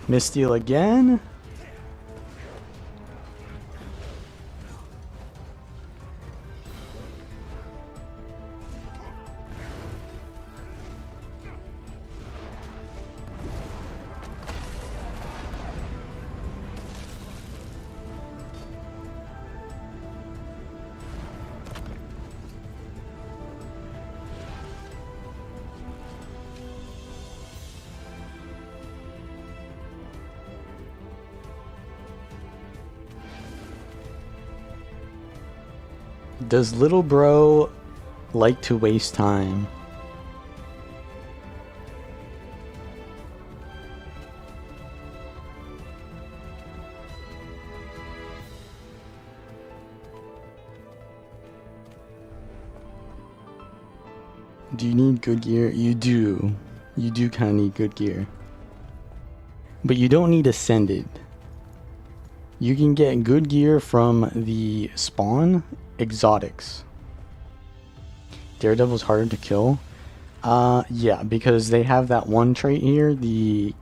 Missteel again? Does little bro like to waste time? Do you need good gear? You do. You do kind of need good gear. But you don't need Ascended. You can get good gear from the spawn exotics. Daredevil's harder to kill. Yeah, because they have that one trait here, the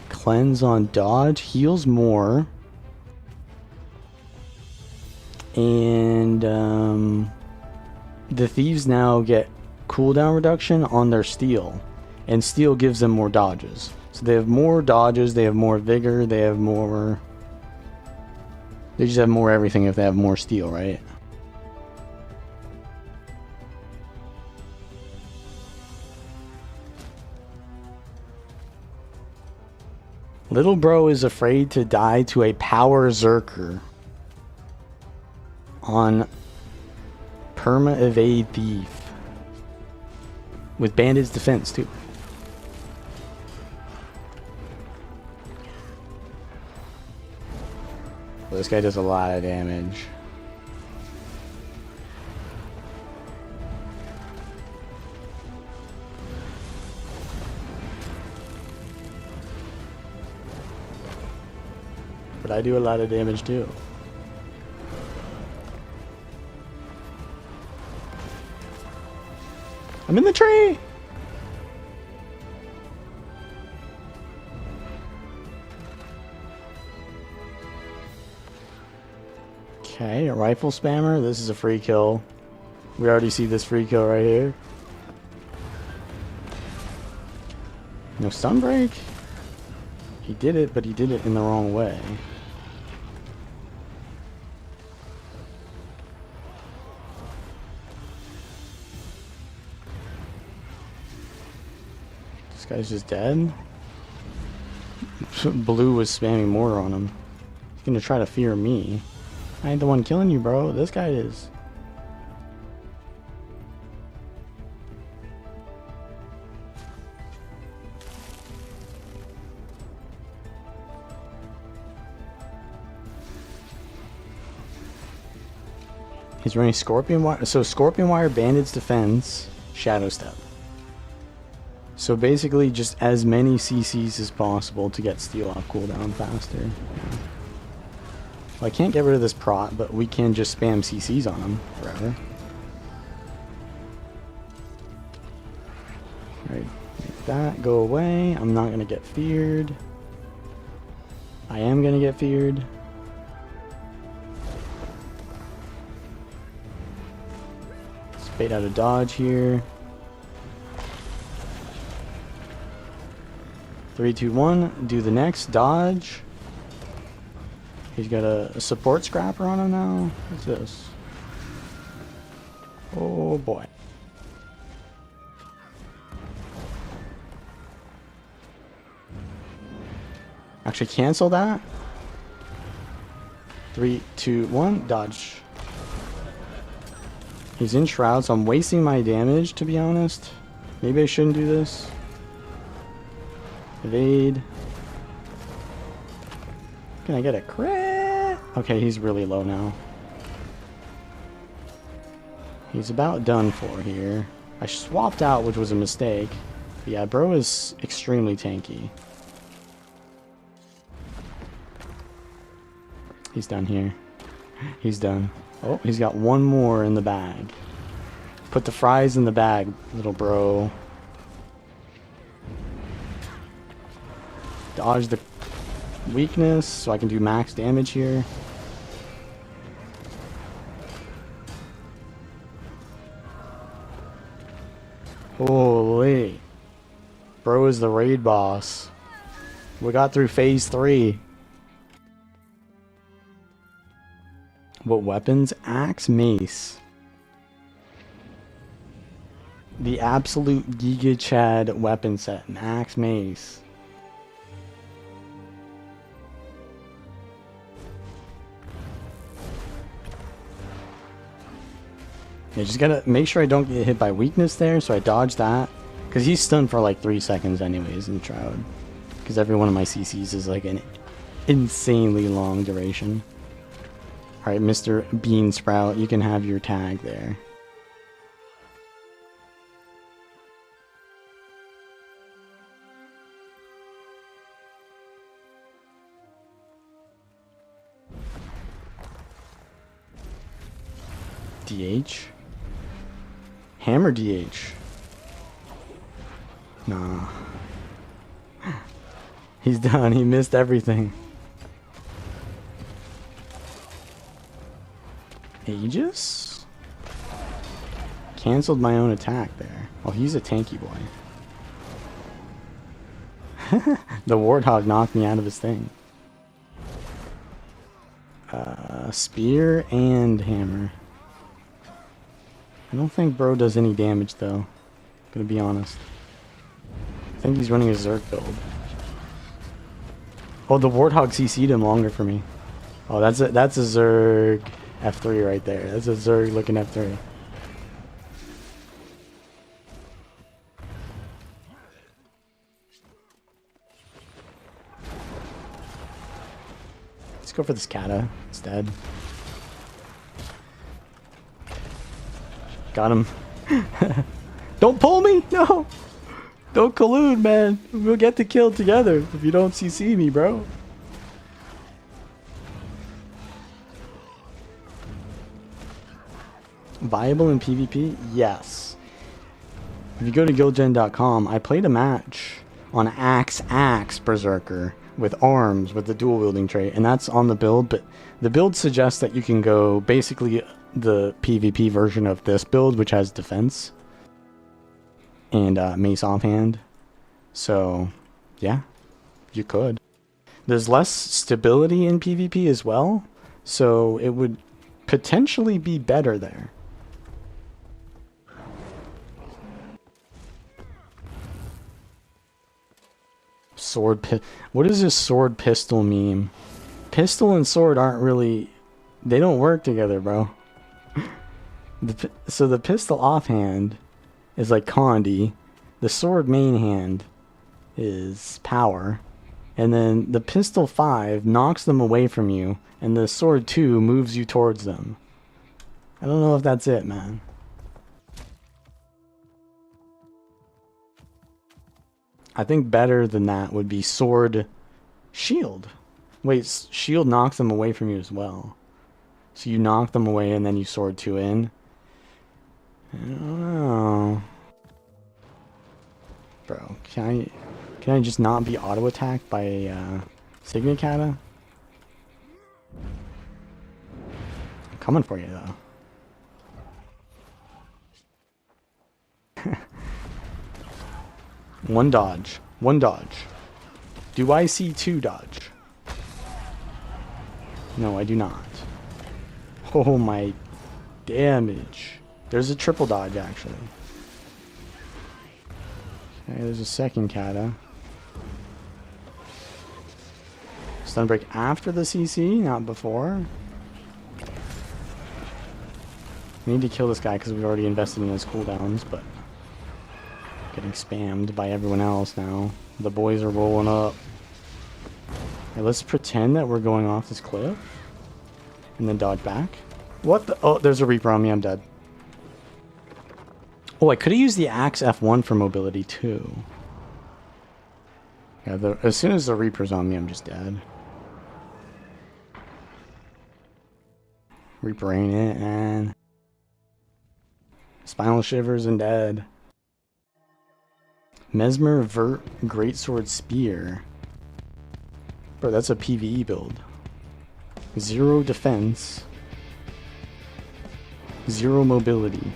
cleanse on dodge, heals more. And the thieves now get cooldown reduction on their steel, and steel gives them more dodges. So they have more dodges, they have more vigor, they have more... They just have more everything if they have more steel, right? Little bro is afraid to die to a power Berserker on perma evade thief with Bandit's Defense too. Well, this guy does a lot of damage. But I do a lot of damage too. I'm in the tree! Okay, a rifle spammer. This is a free kill. We already see this free kill right here. No stun break? He did it, but he did it in the wrong way. This guy's just dead. Blue was spamming mortar on him. He's gonna try to fear me. I ain't the one killing you, bro. This guy is. He's running Scorpion Wire. So Scorpion Wire, Bandit's Defense, Shadow Step. So basically just as many CCs as possible to get steel off cooldown faster. Yeah. Well, I can't get rid of this prot, but we can just spam CCs on him forever. Alright, make that go away. I'm not gonna get feared. I am gonna get feared. Bait out of dodge here. 3, 2, 1. Do the next dodge. He's got a support scrapper on him now. What's this? Oh boy. Actually, cancel that. 3, 2, 1, dodge. He's in Shroud, so I'm wasting my damage, to be honest. Maybe I shouldn't do this. Evade. Can I get a crit? Okay, he's really low now. He's about done for here. I swapped out, which was a mistake. But yeah, bro is extremely tanky. He's done here. He's done. Oh, he's got one more in the bag. Put the fries in the bag, little bro. Dodge the weakness so I can do max damage here. Holy. Bro is the raid boss. We got through phase 3. What weapons? Axe, mace. The absolute Giga Chad weapon set. Axe, mace. I just gotta make sure I don't get hit by weakness there, so I dodge that. Because he's stunned for like 3 seconds anyways in Shroud. Because every one of my CCs is like an insanely long duration. Alright, Mr. Bean Sprout, you can have your tag there. DH? Hammer DH. Nah. He's done. He missed everything. Aegis? Cancelled my own attack there. Oh, he's a tanky boy. The Warthog knocked me out of his thing. Spear and hammer. I don't think bro does any damage though. Gonna be honest. I think he's running a Zerg build. Oh, the Warthog CC'd him longer for me. Oh, that's a Zerg F3 right there. That's a Zerg looking F3. Let's go for this Kata instead. Got him. Don't pull me! No! Don't collude, man. We'll get the kill together if you don't CC me, bro. Viable in PvP? Yes. If you go to guildgen.com, I played a match on Axe Berserker with arms with the dual wielding trait, and that's on the build, but the build suggests that you can go basically the PvP version of this build, which has defense and mace offhand. So yeah, you could. There's less stability in PvP as well, so it would potentially be better there. What is this sword pistol meme? Pistol and sword aren't really, they don't work together, bro. So the pistol offhand is like Condi, the sword main hand is power, and then the pistol 5 knocks them away from you, and the sword 2 moves you towards them. I don't know if that's it, man. I think better than that would be sword shield. Wait, shield knocks them away from you as well. So you knock them away and then you sword 2 in. I don't know. Bro, can I just not be auto attacked by a Signet Kata? I'm coming for you though. One dodge. One dodge. Do I see 2 dodge? No, I do not. Oh my damage. There's a triple dodge actually. Okay, there's a second Kata. Stun break after the CC, not before. We need to kill this guy because we've already invested in his cooldowns, but getting spammed by everyone else now. The boys are rolling up. Okay, let's pretend that we're going off this cliff and then dodge back. What the? Oh, there's a Reaper on me. I'm dead. Oh, I could have used the Axe F1 for mobility too. Yeah, as soon as the Reaper's on me, I'm just dead. Reaper ain't it, and Spinal Shivers and dead. Mesmer Vert Greatsword Spear. Bro, that's a PvE build. 0 defense. 0 mobility.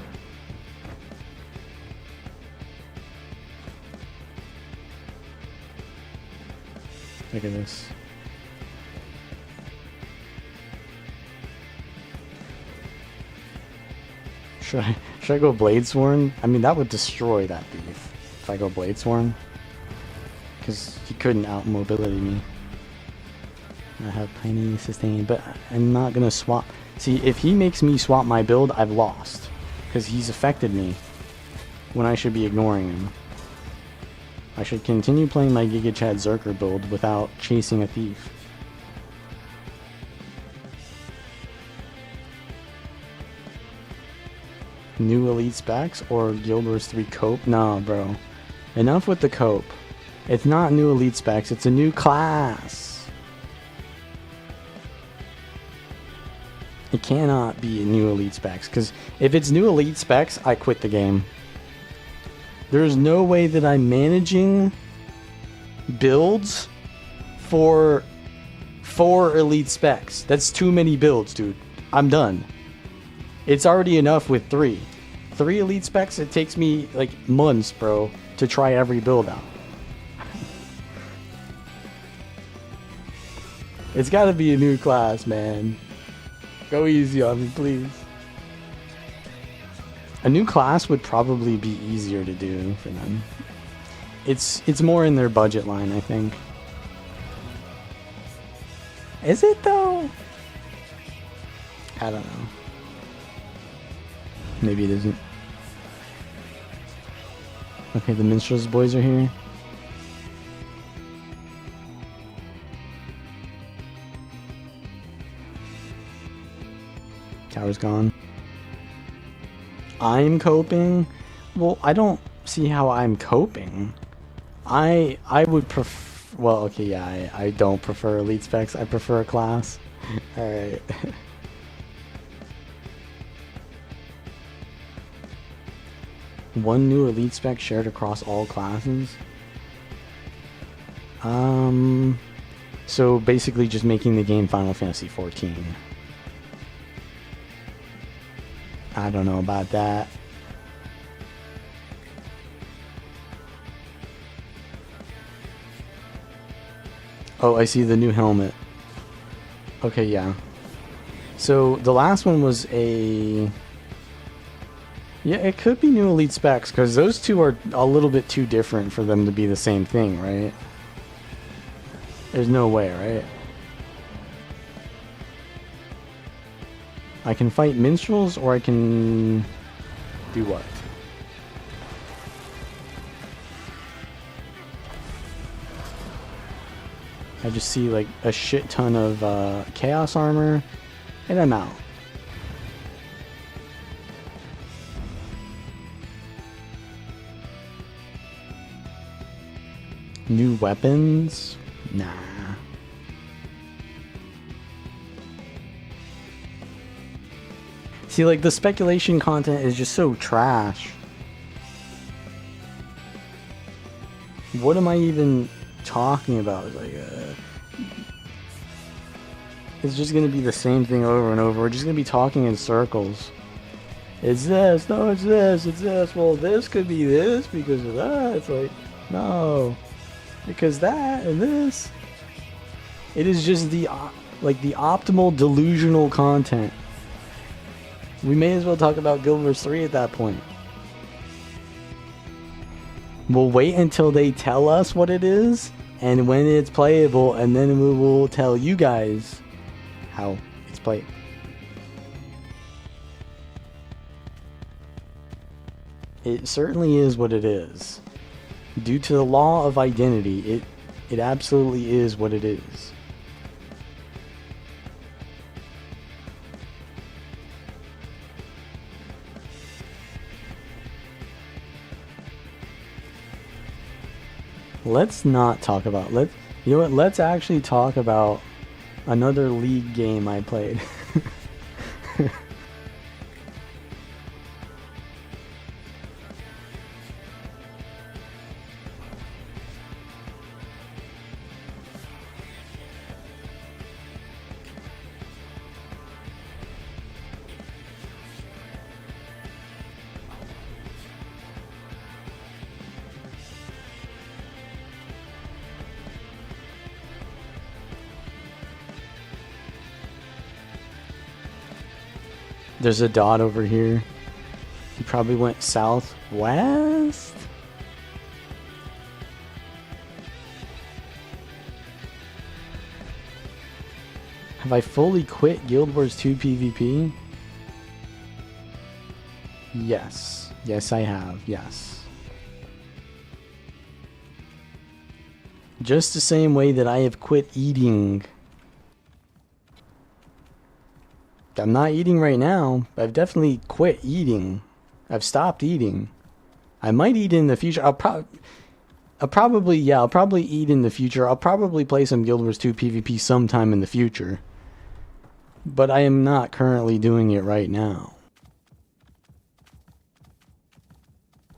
Look at this. Should I go Bladesworn? I mean, that would destroy that beef if I go Bladesworn. Because he couldn't out-mobility me. I have Tiny Sustain, but I'm not going to swap. See, if he makes me swap my build, I've lost. Because he's affected me when I should be ignoring him. I should continue playing my Giga Chad Zerker build without chasing a thief. New elite specs or Guild Wars 3 cope? No, bro. Enough with the cope. It's not new elite specs, it's a new class. It cannot be new elite specs, because if it's new elite specs, I quit the game. There's no way that I'm managing builds for 4 elite specs. That's too many builds, dude. I'm done. It's already enough with 3. 3 elite specs, it takes me like months, bro, to try every build out. It's gotta be a new class, man. Go easy on me, please. A new class would probably be easier to do for them. It's more in their budget line, I think. Is it though? I don't know. Maybe it isn't. Okay, the Minstrels boys are here. Tower's gone. I'm coping? Well, I don't see how I'm coping. I would prefer... Well, okay, yeah, I don't prefer elite specs. I prefer a class. Alright. One new elite spec shared across all classes? So basically just making the game Final Fantasy 14. I don't know about that. Oh, I see the new helmet. Okay, yeah. So the last one was a... Yeah, it could be new elite specs, because those two are a little bit too different for them to be the same thing, right? There's no way, right? I can fight minstrels, or I can do what? I just see like a shit ton of chaos armor, and I'm out. New weapons? Nah. See, like, the speculation content is just so trash. What am I even talking about? Like, it's just gonna be the same thing over and over. We're just gonna be talking in circles. It's this, no, it's this, it's this. Well, this could be this because of that. It's like, no, because that and this. It is just the like the optimal delusional content. We may as well talk about Guild Wars 3 at that point. We'll wait until they tell us what it is, and when it's playable, and then we will tell you guys how it's played. It certainly is what it is. Due to the law of identity, it absolutely is what it is. Let's not talk about, you know what, let's actually talk about another League game I played. There's a dot over here. He probably went southwest? Have I fully quit Guild Wars 2 PvP? Yes. Yes, I have. Yes. Just the same way that I have quit eating. I'm not eating right now. I've definitely quit eating. I've stopped eating. I might eat in the future. I'll probably eat in the future. I'll probably play some Guild Wars 2 PvP sometime in the future. But I am not currently doing it right now.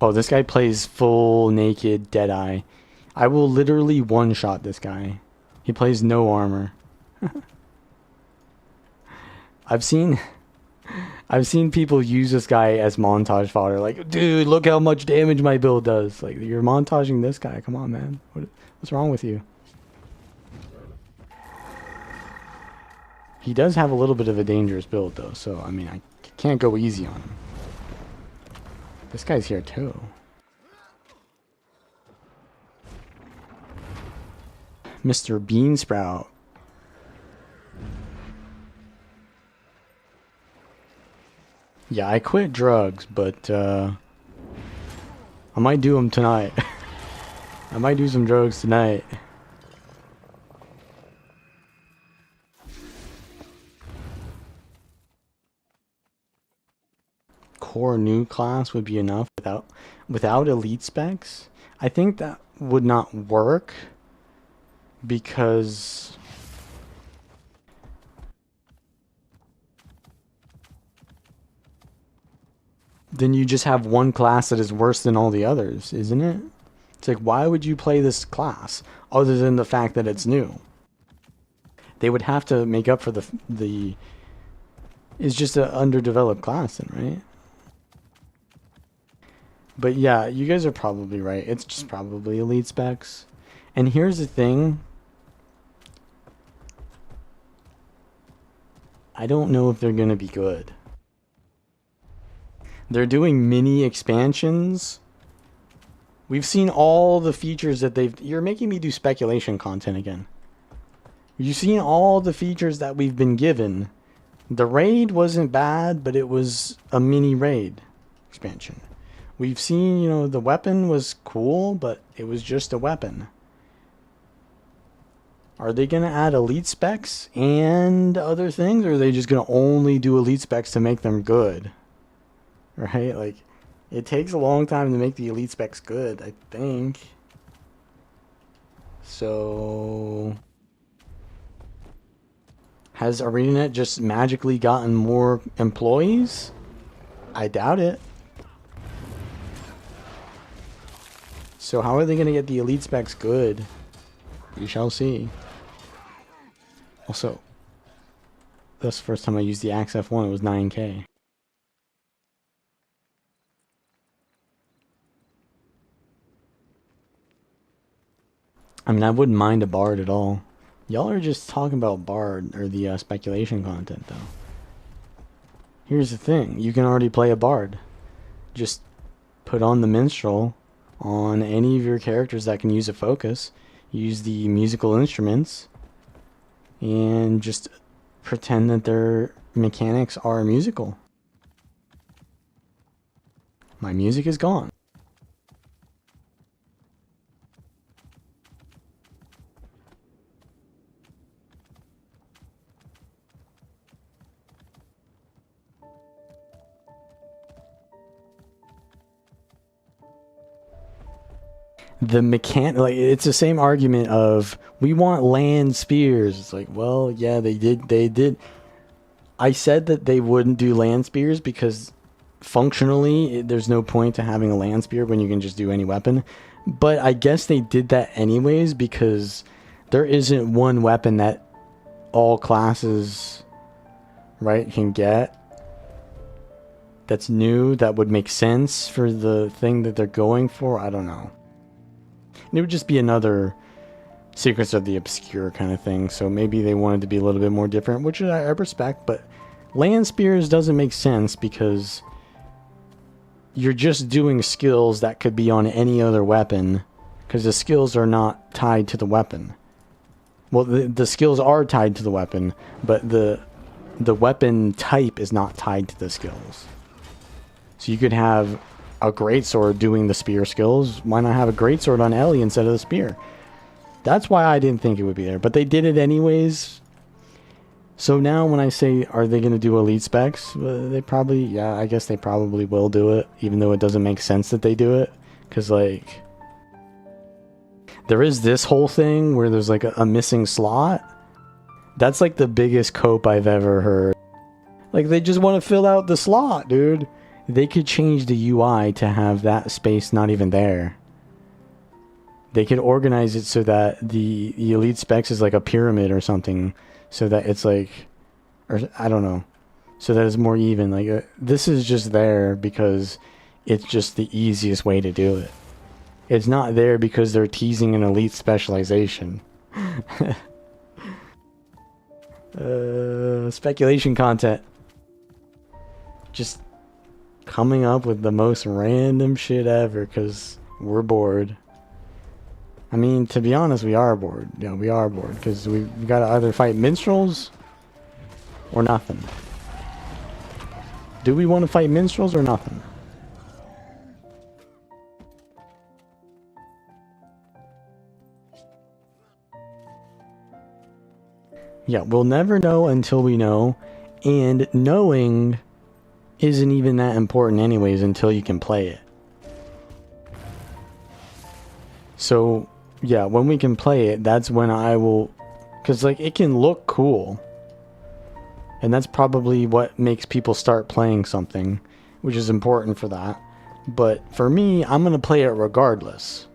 Oh, this guy plays full naked Deadeye. I will literally one-shot this guy. He plays no armor. I've seen people use this guy as montage fodder. Like, dude, look how much damage my build does. Like, you're montaging this guy. Come on, man. What's wrong with you? He does have a little bit of a dangerous build, though. So, I mean, I can't go easy on him. This guy's here, too. Mr. Beansprout. Yeah, I quit drugs, but I might do them tonight. I might do some drugs tonight. Core new class would be enough without elite specs. I think that would not work because then you just have one class that is worse than all the others, isn't it? It's like, why would you play this class other than the fact that it's new? They would have to make up for the it's just an underdeveloped class then, right? But yeah, you guys are probably right. It's just probably elite specs. And here's the thing. I don't know if they're going to be good. They're doing mini expansions. We've seen all the features that they've... You're making me do speculation content again. You've seen all the features that we've been given. The raid wasn't bad, but it was a mini raid expansion. We've seen, you know, the weapon was cool, but it was just a weapon. Are they going to add elite specs and other things, or are they just going to only do elite specs to make them good? Right? Like, it takes a long time to make the elite specs good, I think. So... Has ArenaNet just magically gotten more employees? I doubt it. So how are they going to get the elite specs good? We shall see. Also, that's the first time I used the Axe F1. It was 9K. I mean, I wouldn't mind a Bard at all. Y'all are just talking about Bard, or the speculation content, though. Here's the thing. You can already play a Bard. Just put on the Minstrel on any of your characters that can use a focus. use the musical instruments and just pretend that their mechanics are musical. My music is gone. The like, it's the same argument of we want land spears. It's like, well, yeah, they did. I said that they wouldn't do land spears because functionally there's no point to having a land spear when you can just do any weapon. But I guess they did that anyways because there isn't one weapon that all classes, right, can get that's new that would make sense for the thing that they're going for. I don't know. It would just be another Secrets of the Obscure kind of thing. So maybe they wanted to be a little bit more different, which I respect. But land spears doesn't make sense because you're just doing skills that could be on any other weapon because the skills are not tied to the weapon. Well, the skills are tied to the weapon, but the weapon type is not tied to the skills. So you could have a greatsword doing the spear skills. Why not have a greatsword on Ellie instead of the spear? That's why I didn't think it would be there, but they did it anyways. So now when I say, are they going to do elite specs? They probably, yeah, I guess they probably will do it, even though it doesn't make sense that they do it. Because, like, there is this whole thing where there's, like, a missing slot. That's, like, the biggest cope I've ever heard. Like, they just want to fill out the slot, dude. They could change the UI to have that space not even there. They could organize it so that the elite specs is like a pyramid or something, so that it's like, or I don't know, so that it's more even. Like this is just there because it's just the easiest way to do it. It's not there because they're teasing an elite specialization. Speculation content. Just coming up with the most random shit ever because we're bored. I mean, to be honest, we are bored. Yeah, we are bored because we've got to either fight minstrels or nothing. Do we want to fight minstrels or nothing? Yeah, we'll never know until we know, and knowing isn't even that important anyways until you can play it. So, yeah, when we can play it, that's when I will, because like it can look cool, and that's probably what makes people start playing something, which is important for that. But for me, I'm gonna play it regardless.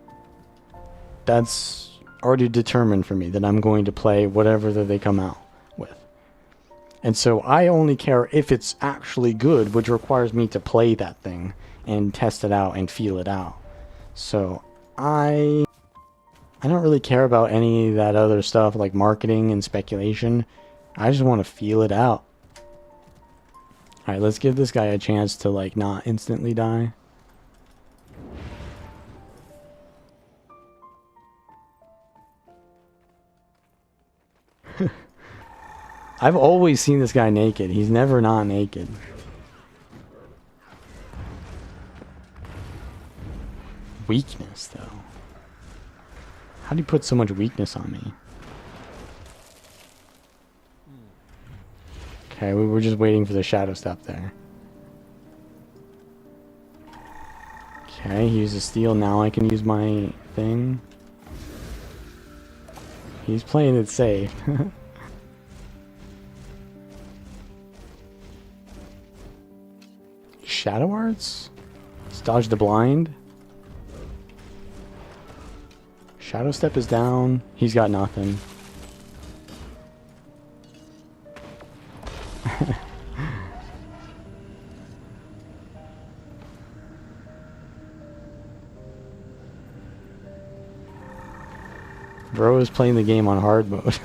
That's already determined for me that I'm going to play whatever that they come out with. And so I only care if it's actually good, which requires me to play that thing and test it out and feel it out. So I don't really care about any of that other stuff like marketing and speculation. I just want to feel it out. Alright, let's give this guy a chance to like not instantly die. I've always seen this guy naked. He's never not naked. Weakness, though. How do you put so much weakness on me? Okay, we were just waiting for the shadow step there. Okay, he used a steal. Now I can use my thing. He's playing it safe. Shadow Arts? Let's dodge the blind. Shadow Step is down. He's got nothing. Bro is playing the game on hard mode.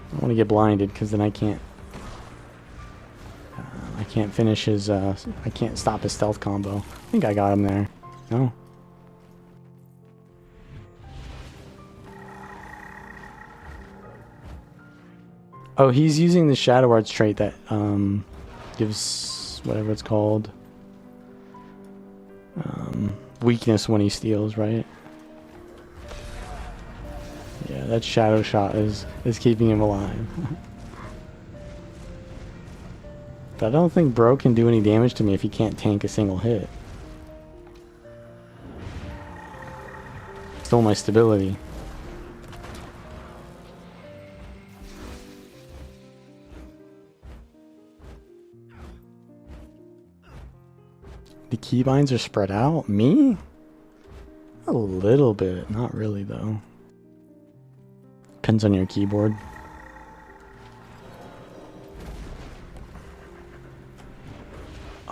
I want to get blinded because then I can't can't finish his, I can't stop his stealth combo. I think I got him there. No? Oh, he's using the Shadow Arts trait that, gives whatever it's called. Weakness when he steals, right? Yeah, that Shadow Shot is keeping him alive. But I don't think Bro can do any damage to me if he can't tank a single hit. Stole my stability. The keybinds are spread out? Me? A little bit. Not really, though. Depends on your keyboard.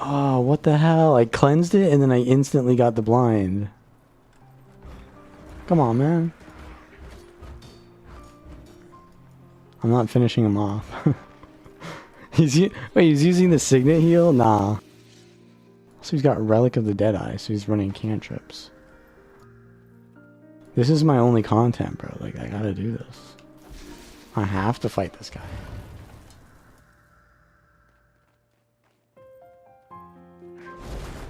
Oh, what the hell? I cleansed it and then I instantly got the blind. Come on, man. I'm not finishing him off. Wait, he's using the Signet heal? Nah. So he's got Relic of the Deadeye, so he's running cantrips. This is my only content, bro. Like, I gotta do this. I have to fight this guy.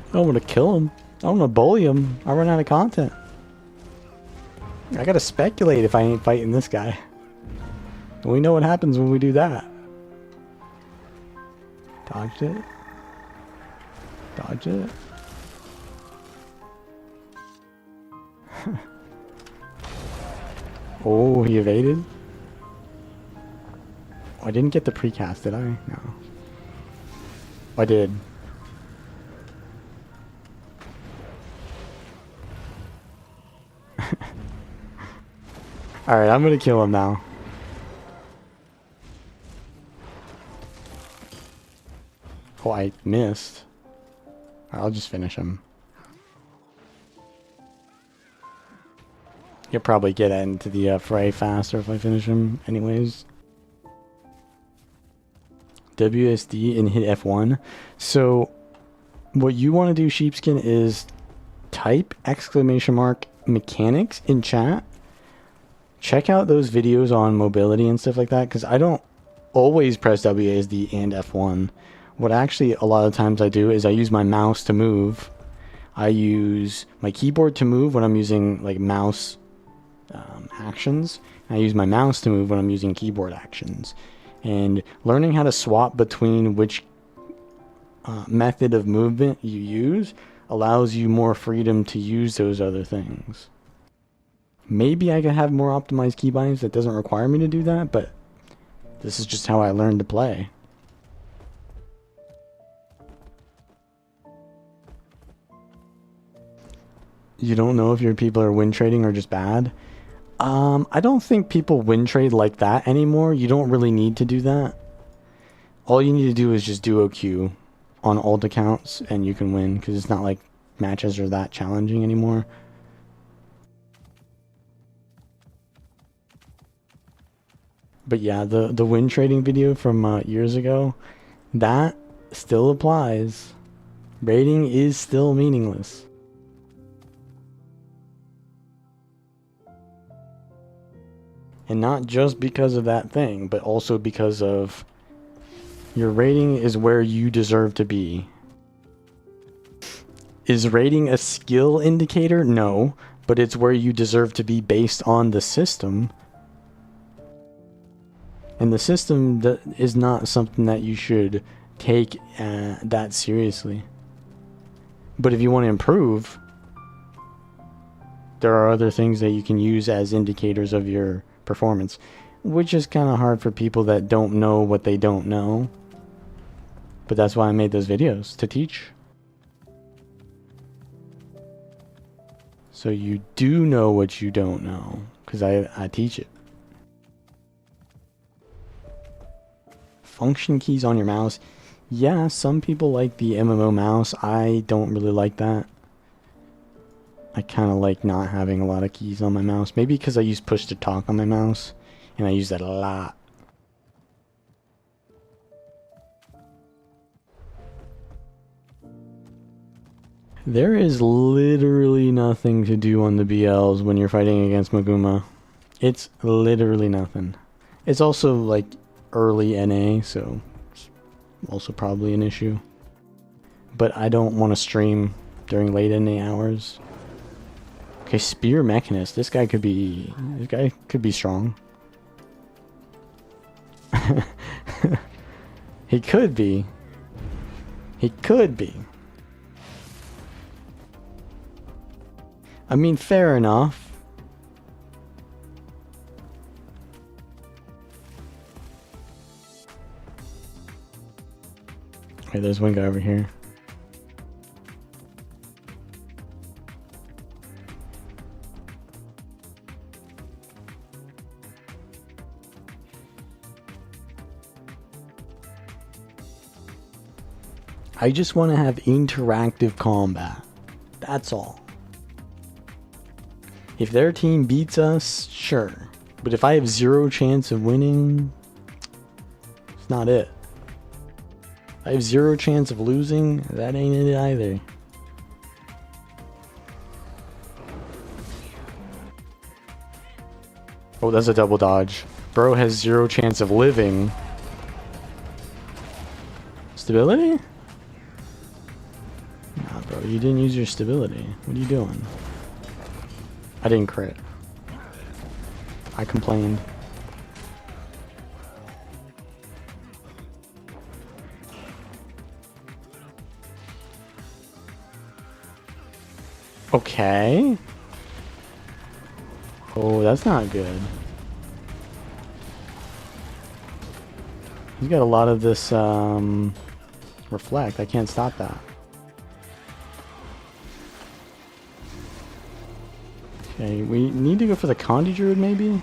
I don't want to kill him. I don't want to bully him. I run out of content. I gotta speculate if I ain't fighting this guy. And we know what happens when we do that. Dodged it. Dodge it. Oh, he evaded. Oh, I didn't get the precast, did I? No. I did. Alright, I'm gonna kill him now. Oh, I missed. I'll just finish him. You'll probably get into the fray faster if I finish him anyways. WSD and hit F1. So what you want to do, Sheepskin, is type !mechanics in chat. Check out those videos on mobility and stuff like that, because I don't always press WASD and F1. What actually a lot of times I do is I use my mouse to move. I use my keyboard to move when I'm using like mouse actions. I use my mouse to move when I'm using keyboard actions. And learning how to swap between which method of movement you use allows you more freedom to use those other things. Maybe I could have more optimized keybinds that doesn't require me to do that, but this is just how I learned to play. You don't know if your people are win trading or just bad? I don't think people win trade like that anymore. You don't really need to do that. All you need to do is just duo queue on old accounts and you can win, because it's not like matches are that challenging anymore. But yeah, the win trading video from years ago, that still applies. Raiding is still meaningless. And not just because of that thing, but also because of your rating is where you deserve to be. Is rating a skill indicator? No, but it's where you deserve to be based on the system. And the system is not something that you should take that seriously. But if you want to improve, there are other things that you can use as indicators of your performance, which is kind of hard for people that don't know what they don't know. But that's why I made those videos, to teach. So you do know what you don't know, because I teach it. Function keys on your mouse. Yeah, some people like the MMO mouse. I don't really like that. I kind of like not having a lot of keys on my mouse. Maybe because I use push to talk on my mouse, and I use that a lot. There is literally nothing to do on the BLs when you're fighting against Maguma. It's literally nothing. It's also like early NA, so it's also probably an issue. But I don't want to stream during late NA hours. Okay, Spear Mechanist. This guy could be strong. He could be. He could be. I mean, fair enough. Okay, there's one guy over here. I just want to have interactive combat. That's all. If their team beats us, sure. But if I have zero chance of winning, it's not it. I have zero chance of losing, that ain't it either. Oh, that's a double dodge. Bro has zero chance of living. Stability? Nah, bro, you didn't use your stability. What are you doing? I didn't crit. I complained. Okay. Oh, that's not good. He's got a lot of this reflect. I can't stop that. Okay, we need to go for the Condi Druid maybe?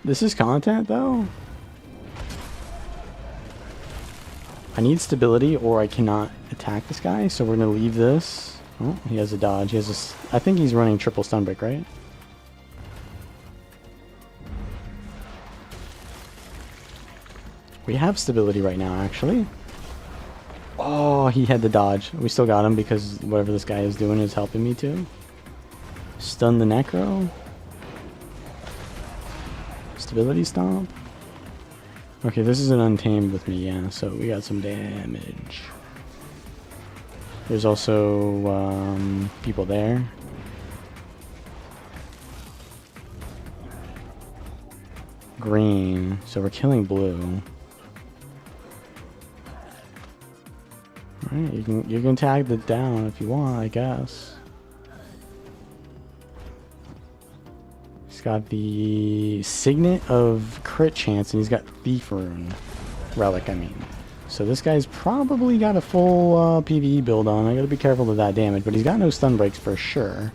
This is content though? I need stability or I cannot attack this guy, so we're gonna leave this. Oh, he has a dodge. He has a I think he's running triple stun break, right? We have stability right now, actually. Oh, he had the dodge. We still got him because whatever this guy is doing is helping me too. Stun the Necro. Stability stomp. Okay, this is an Untamed with me, yeah, so we got some damage. There's also people there. Green, so we're killing blue. Alright, you can tag the down if you want, I guess. He's got the Signet of crit chance, and he's got Thief Rune. Relic, I mean. So this guy's probably got a full PvE build on. I gotta be careful of that damage, but he's got no stun breaks for sure.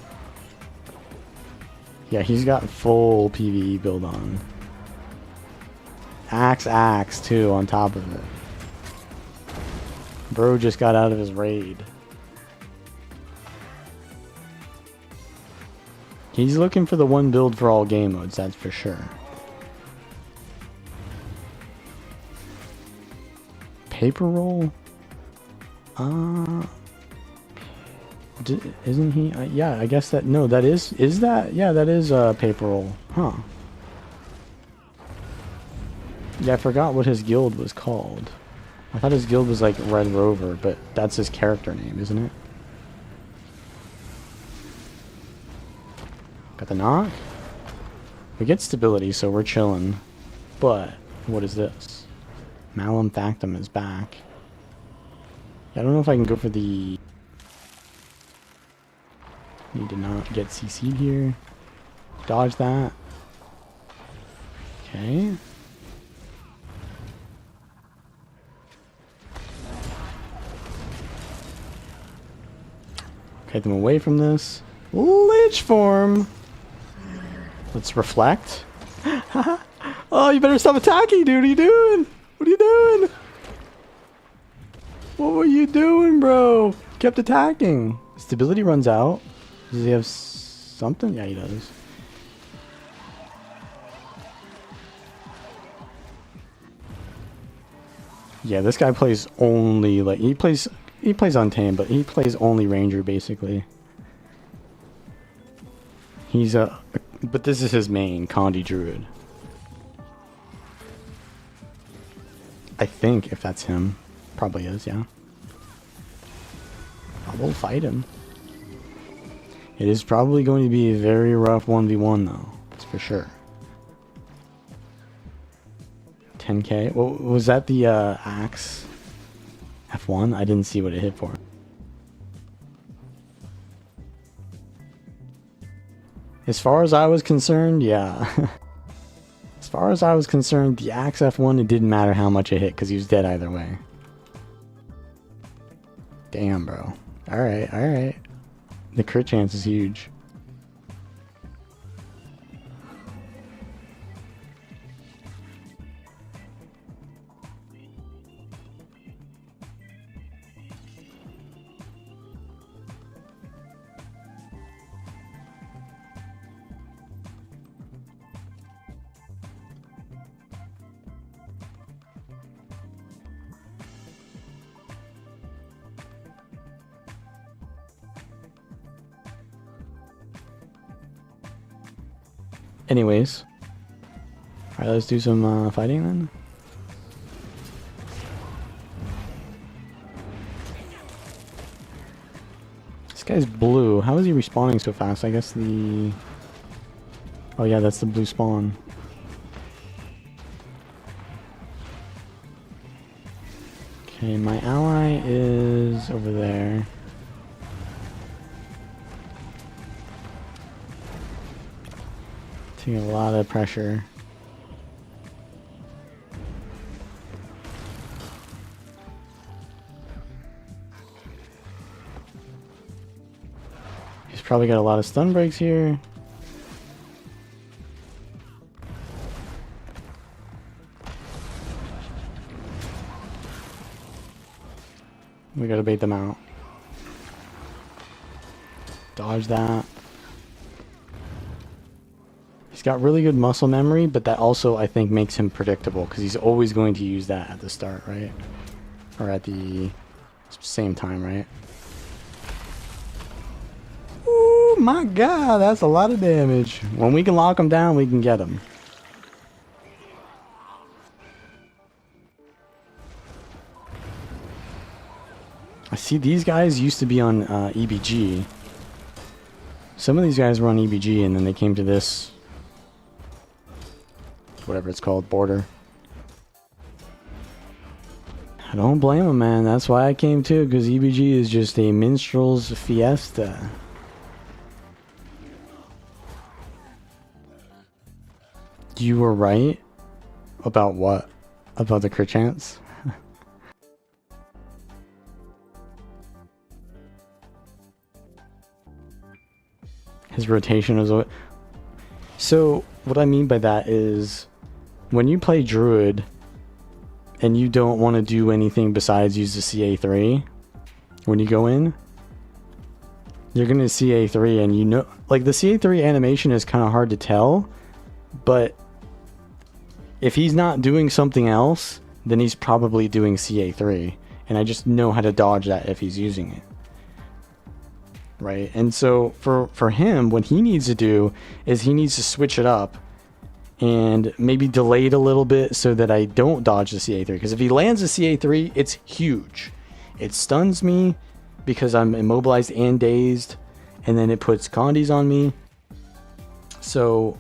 Yeah, he's got full PvE build on. Axe too on top of it. Bro just got out of his raid. He's looking for the one build for all game modes, that's for sure. Paper roll? Isn't he? Yeah, I guess that. No, that is that? Yeah, that is a paper roll. Huh. Yeah, I forgot what his guild was called. I thought his guild was like Red Rover, but that's his character name, isn't it? Got the knock. We get stability, so we're chilling. But what is this? Malum Factum is back. Yeah, I don't know if I can go for the... Need to not get CC'd here. Dodge that. Okay. Get them away from this. Lich form! Let's reflect. Oh, you better stop attacking, dude. What are you doing? What are you doing? What were you doing, bro? Kept attacking. Stability runs out. Does he have something? Yeah, he does. Yeah, this guy plays only like he plays Untamed, but he plays only Ranger basically. He's but this is his main, Condi Druid. I think if that's him, probably is, yeah. I will fight him. It is probably going to be a very rough 1v1 though, that's for sure. 10k. Well, was that the Axe F1? I didn't see what it hit for. As far as I was concerned, yeah. As far as I was concerned, the Axe F1, it didn't matter how much it hit because he was dead either way. Damn, bro. Alright, alright. The crit chance is huge. Anyways. Alright, let's do some fighting then. This guy's blue. How is he respawning so fast? I guess the... Oh yeah, that's the blue spawn. Okay, my ally is over there. Taking a lot of pressure. He's probably got a lot of stun breaks here. We gotta bait them out. Dodge that. He's got really good muscle memory, but that also, I think, makes him predictable, because he's always going to use that at the start, right? Or at the same time, right? Ooh, my god, that's a lot of damage. When we can lock him down, we can get him. I see these guys used to be on EBG. Some of these guys were on EBG, and then they came to this... whatever it's called, border. I don't blame him, man. That's why I came too, because EBG is just a minstrel's fiesta. You were right about what? About the crit chance? His rotation is... So, what I mean by that is, when you play Druid, and you don't want to do anything besides use the CA3, when you go in, you're going to CA3, and you know... Like, the CA3 animation is kind of hard to tell, but if he's not doing something else, then he's probably doing CA3, and I just know how to dodge that if he's using it. Right? And so for him, what he needs to do is he needs to switch it up and maybe delay it a little bit so that I don't dodge the CA3. Because if he lands the CA3, it's huge. It stuns me because I'm immobilized and dazed, and then it puts Condis on me. So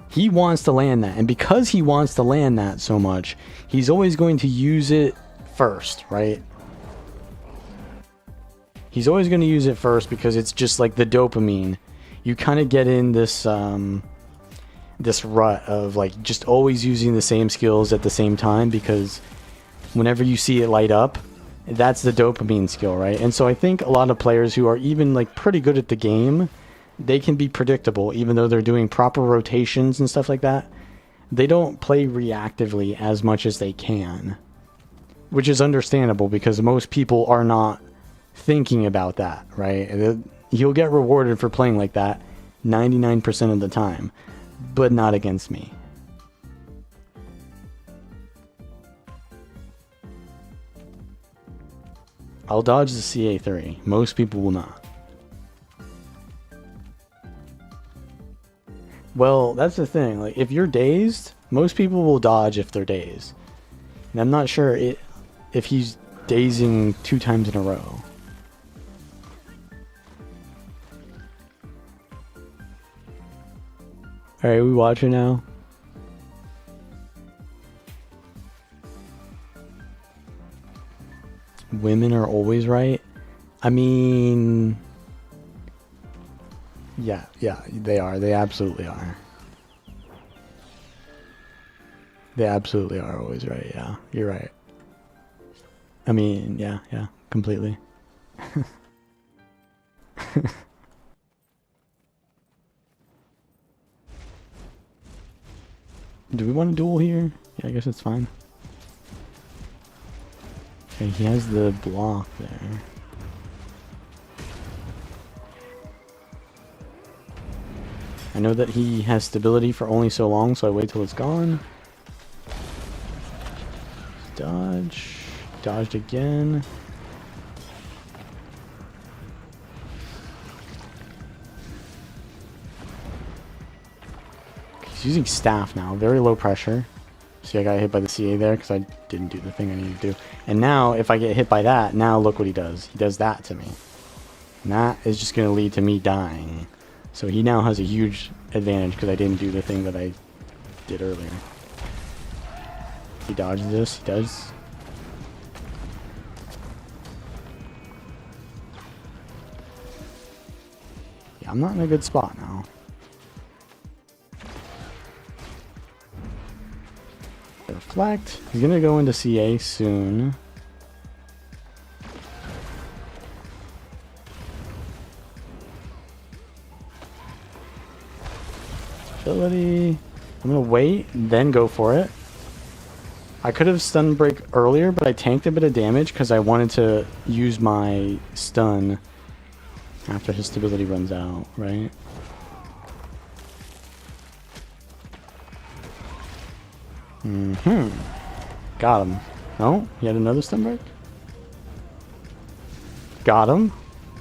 he wants to land that, and because he wants to land that so much, he's always going to use it first, right? He's always going to use it first because it's just like the dopamine. You kind of get in this this rut of like just always using the same skills at the same time, because whenever you see it light up, that's the dopamine skill, right? And so I think a lot of players who are even like pretty good at the game, they can be predictable even though they're doing proper rotations and stuff like that. They don't play reactively as much as they can, which is understandable because most people are not thinking about that, right? You'll get rewarded for playing like that 99% of the time, but not against me. I'll dodge the CA3. Most people will not. Well, that's the thing. Like, if you're dazed, most people will dodge if they're dazed. And I'm not sure if he's dazing 2 times in a row. Alright, we watching now? Women are always right? I mean... Yeah, they are. They absolutely are. They absolutely are always right, yeah. You're right. I mean, yeah, completely. Do we want to duel here? Yeah, I guess it's fine. Okay, he has the block there. I know that he has stability for only so long, so I wait till it's gone. Dodge. Dodged again. He's using staff now. Very low pressure. See, I got hit by the CA there because I didn't do the thing I needed to do. And now, if I get hit by that, now look what he does. He does that to me. And that is just going to lead to me dying. So he now has a huge advantage because I didn't do the thing that I did earlier. He dodges this. He does. Yeah, I'm not in a good spot now. Reflect. He's gonna go into CA soon. Ability. I'm gonna wait, then go for it. I could have stun break earlier, but I tanked a bit of damage because I wanted to use my stun after his stability runs out, right? Got him. No? He had another stun break? Got him.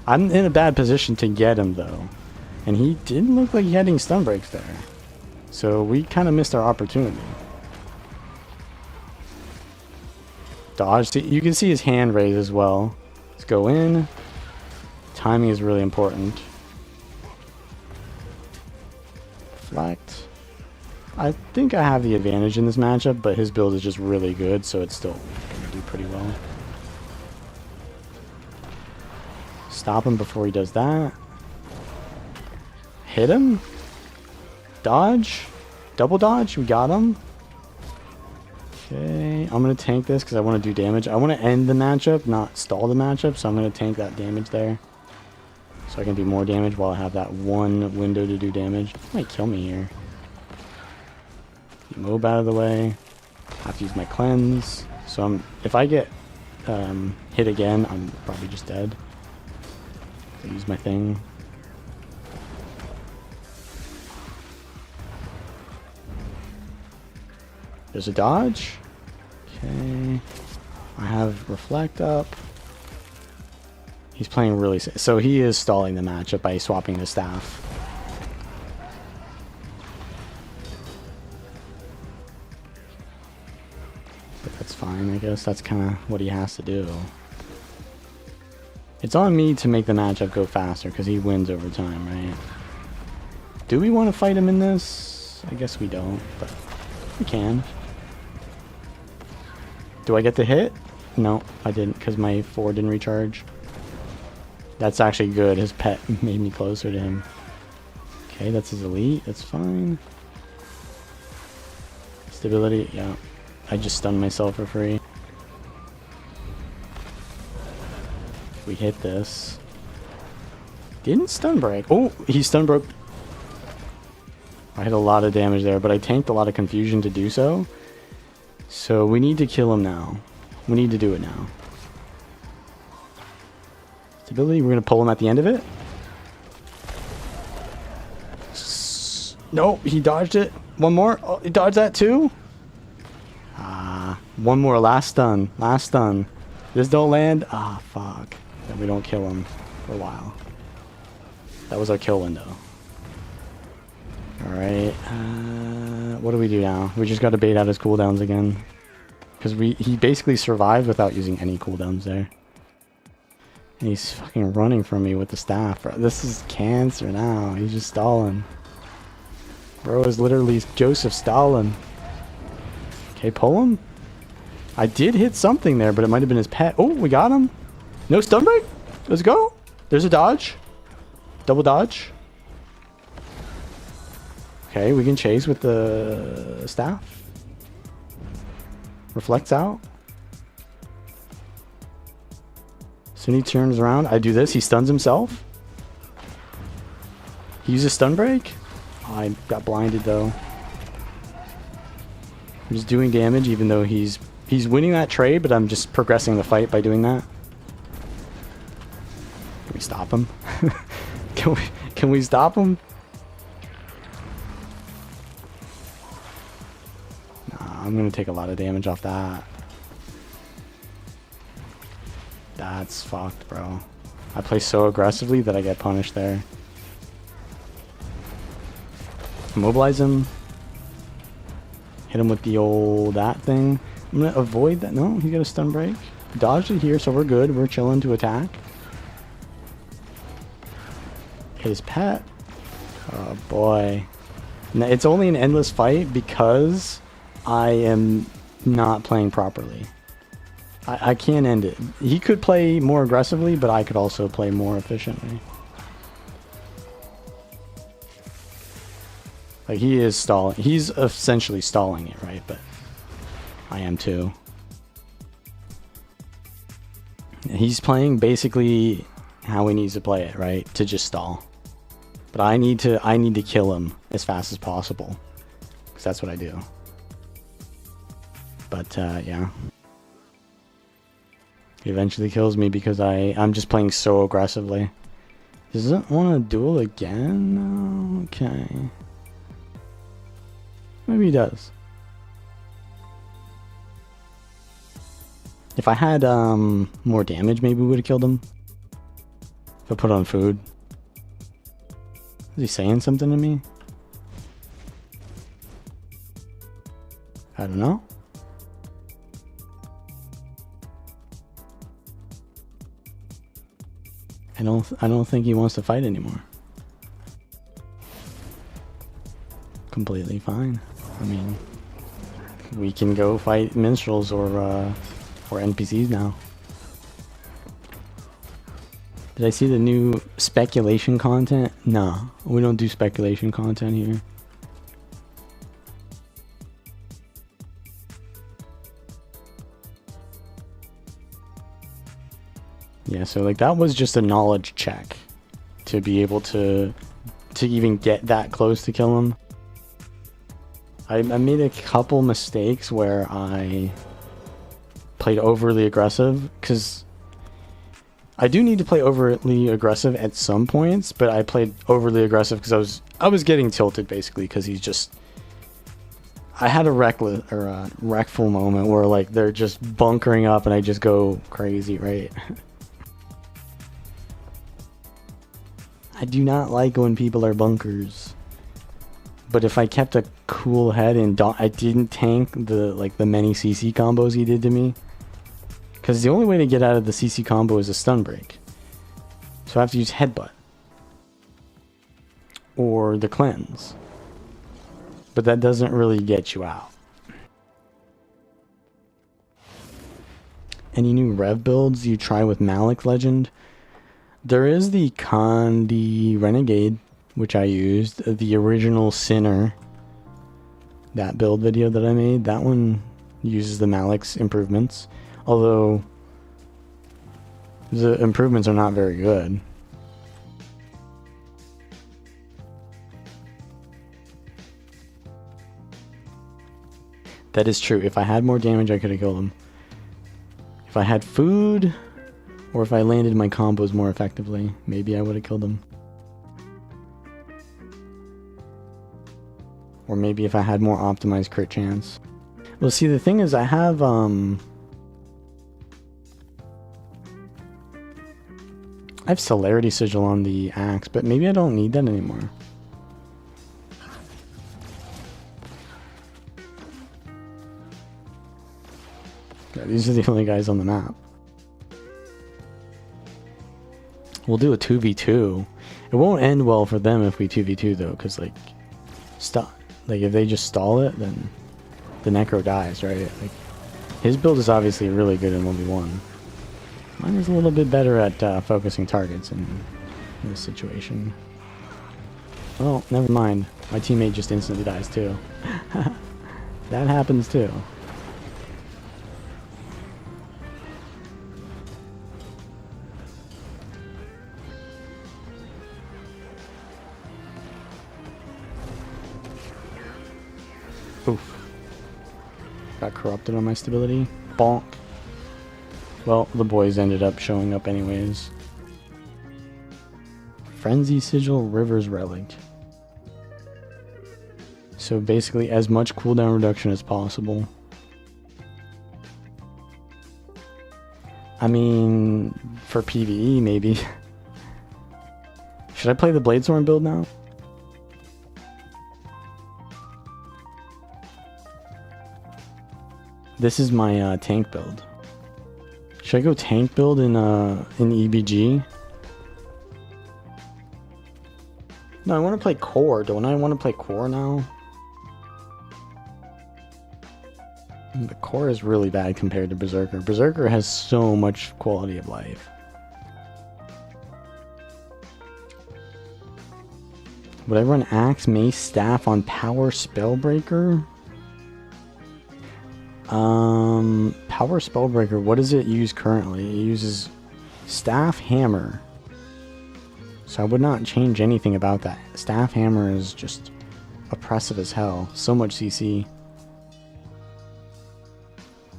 I'm in a bad position to get him, though. And he didn't look like he had any stun breaks there. So we kind of missed our opportunity. Dodge. See, you can see his hand raise as well. Let's go in. Timing is really important. Deflect. I think I have the advantage in this matchup, but his build is just really good, so it's still going to do pretty well. Stop him before he does that. Hit him. Dodge. Double dodge. We got him. Okay, I'm going to tank this because I want to do damage. I want to end the matchup, not stall the matchup, so I'm going to tank that damage there. So I can do more damage while I have that one window to do damage. It might kill me here. Mob out of the way. Have to use my cleanse. So if I get hit again, I'm probably just dead. I'll use my thing. There's a dodge. Okay. I have reflect up. He's playing really safe. So he is stalling the matchup by swapping the staff. But that's fine, I guess. That's kind of what he has to do. It's on me to make the matchup go faster because he wins over time, right? Do we want to fight him in this? I guess we don't, but we can. Do I get the hit? No, I didn't because my 4 didn't recharge. That's actually good. His pet made me closer to him. Okay, that's his elite. That's fine. Stability, yeah. I just stunned myself for free. We hit this. Didn't stun break. Oh, he stun broke. I had a lot of damage there, but I tanked a lot of confusion to do so. So we need to kill him now. We need to do it now. Stability, we're going to pull him at the end of it. Nope, he dodged it. One more. Oh, he dodged that too? One more. Last stun. Last stun. This don't land. Ah, fuck. Then we don't kill him for a while. That was our kill window. Alright. What do we do now? We just got to bait out his cooldowns again. Because he basically survived without using any cooldowns there. And he's fucking running from me with the staff. Bro. This is cancer now. He's just stalling. Bro is literally Joseph Stalin. Okay, pull him. I did hit something there, but it might have been his pet. Oh, we got him. No stun break. Let's go. There's a dodge. Double dodge. Okay, we can chase with the staff. Reflects out. Soon he turns around. I do this. He stuns himself. He uses stun break. Oh, I got blinded though. I'm just doing damage even though he's winning that trade, but I'm just progressing the fight by doing that. Can we stop him? Can we stop him? Nah, I'm gonna take a lot of damage off that. That's fucked, bro. I play so aggressively that I get punished there. Immobilize him. Hit him with the old that thing. I'm gonna avoid that. No, he got a stun break. Dodged it here, so we're good. We're chilling to attack. Hit his pet. Oh boy. Now, it's only an endless fight because I am not playing properly. I can't end it. He could play more aggressively, but I could also play more efficiently. Like, he is stalling. He's essentially stalling it, right? But I am too. He's playing basically how he needs to play it, right? To just stall. But I need to kill him as fast as possible. Because that's what I do. But, yeah. He eventually kills me because I'm just playing so aggressively. Doesn't want to duel again? Okay. Maybe he does. If I had more damage, maybe we would have killed him. If I put on food. Is he saying something to me? I don't know. I don't think he wants to fight anymore. Completely fine. I mean, we can go fight minstrels or NPCs now. Did I see the new speculation content? No, we don't do speculation content here. Yeah, so like that was just a knowledge check to be able to even get that close to kill him. I made a couple mistakes where I played overly aggressive, because I do need to play overly aggressive at some points, but I played overly aggressive because I was getting tilted basically, because he's just, I had a wreckful moment where like they're just bunkering up and I just go crazy, right? I do not like when people are bunkers. But if I kept a cool head and I didn't tank the many CC combos he did to me, because the only way to get out of the CC combo is a stun break. So I have to use headbutt or the cleanse. But that doesn't really get you out. Any new rev builds you try with Malik's Legend? There is the Kandi Renegade, which I used, the original Sinner, that build video that I made. That one uses the Malik's improvements, although the improvements are not very good. That is true. If I had more damage, I could have killed him. If I had food, or if I landed my combos more effectively, maybe I would have killed him. Or maybe if I had more optimized crit chance. Well, see, the thing is, I have I have Celerity Sigil on the Axe, but maybe I don't need that anymore. Yeah, these are the only guys on the map. We'll do a 2v2. It won't end well for them if we 2v2 though, because like, if they just stall it, then the Necro dies, right? Like, his build is obviously really good in 1v1. Mine is a little bit better at focusing targets in this situation. Well, never mind. My teammate just instantly dies too. That happens too. Oof. Got corrupted on my stability. Bonk. Well, the boys ended up showing up anyways. Frenzy Sigil, River's Relic. So basically as much cooldown reduction as possible. I mean, for PvE maybe. Should I play the Bladestorm build now? This is my tank build. Should I go tank build in EBG? No, I want to play core. Don't I want to play core now? The core is really bad compared to Berserker. Berserker has so much quality of life. Would I run Axe, Mace, Staff on Power Spellbreaker? Power Spellbreaker, what does it use currently? It uses Staff Hammer. So I would not change anything about that. Staff Hammer is just oppressive as hell. So much CC.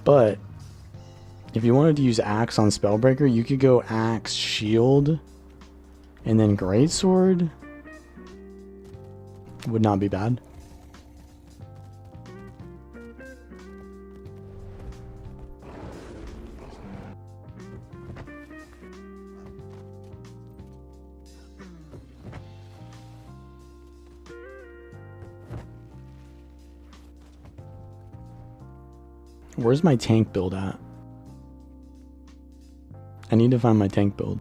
But if you wanted to use Axe on Spellbreaker, you could go Axe, Shield, and then Greatsword. Would not be bad. Where's my tank build at? I need to find my tank build.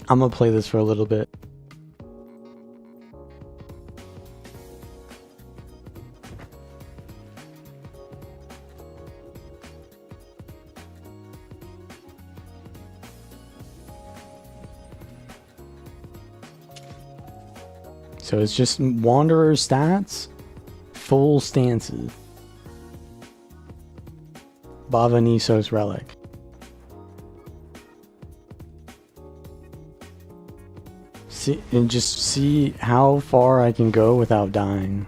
I'm gonna play this for a little bit. So it's just Wanderer stats, full stances. Bavanisos Relic. See, and just see how far I can go without dying.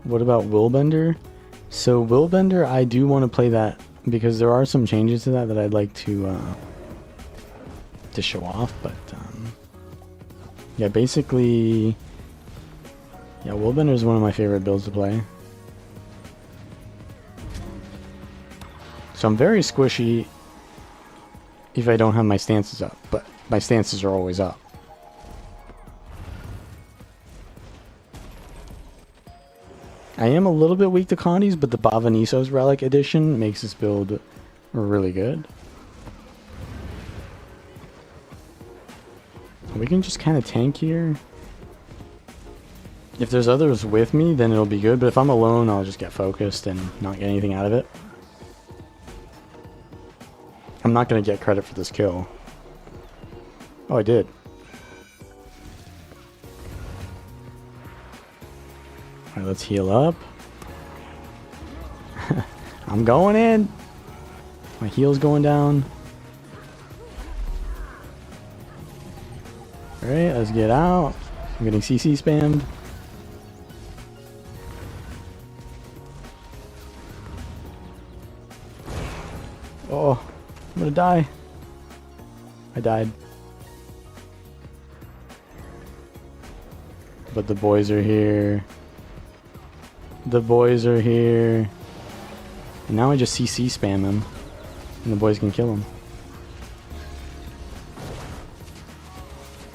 What about Willbender? So Willbender, I do want to play that because there are some changes to that I'd like to show off. But yeah, basically, yeah, Willbender is one of my favorite builds to play. So I'm very squishy if I don't have my stances up, but my stances are always up. I am a little bit weak to Condies, but the Bavanisos Relic edition makes this build really good. We can just kind of tank here. If there's others with me, then it'll be good, but if I'm alone, I'll just get focused and not get anything out of it. I'm not going to get credit for this kill. Oh, I did. Alright, let's heal up. I'm going in. My heal's going down. Alright, let's get out. I'm getting CC spammed. Oh, I'm gonna die. I died. But the boys are here. The boys are here. And now I just CC spam him. And the boys can kill him.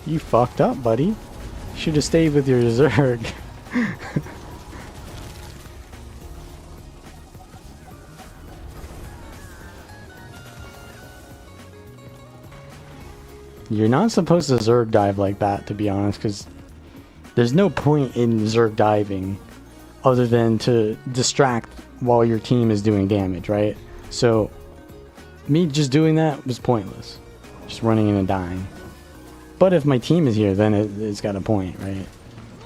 You fucked up, buddy. Should have stayed with your Zerg. You're not supposed to Zerg dive like that, to be honest, because there's no point in Zerg diving other than to distract while your team is doing damage, right? So me just doing that was pointless. Just running in and dying. But if my team is here, then it's got a point, right?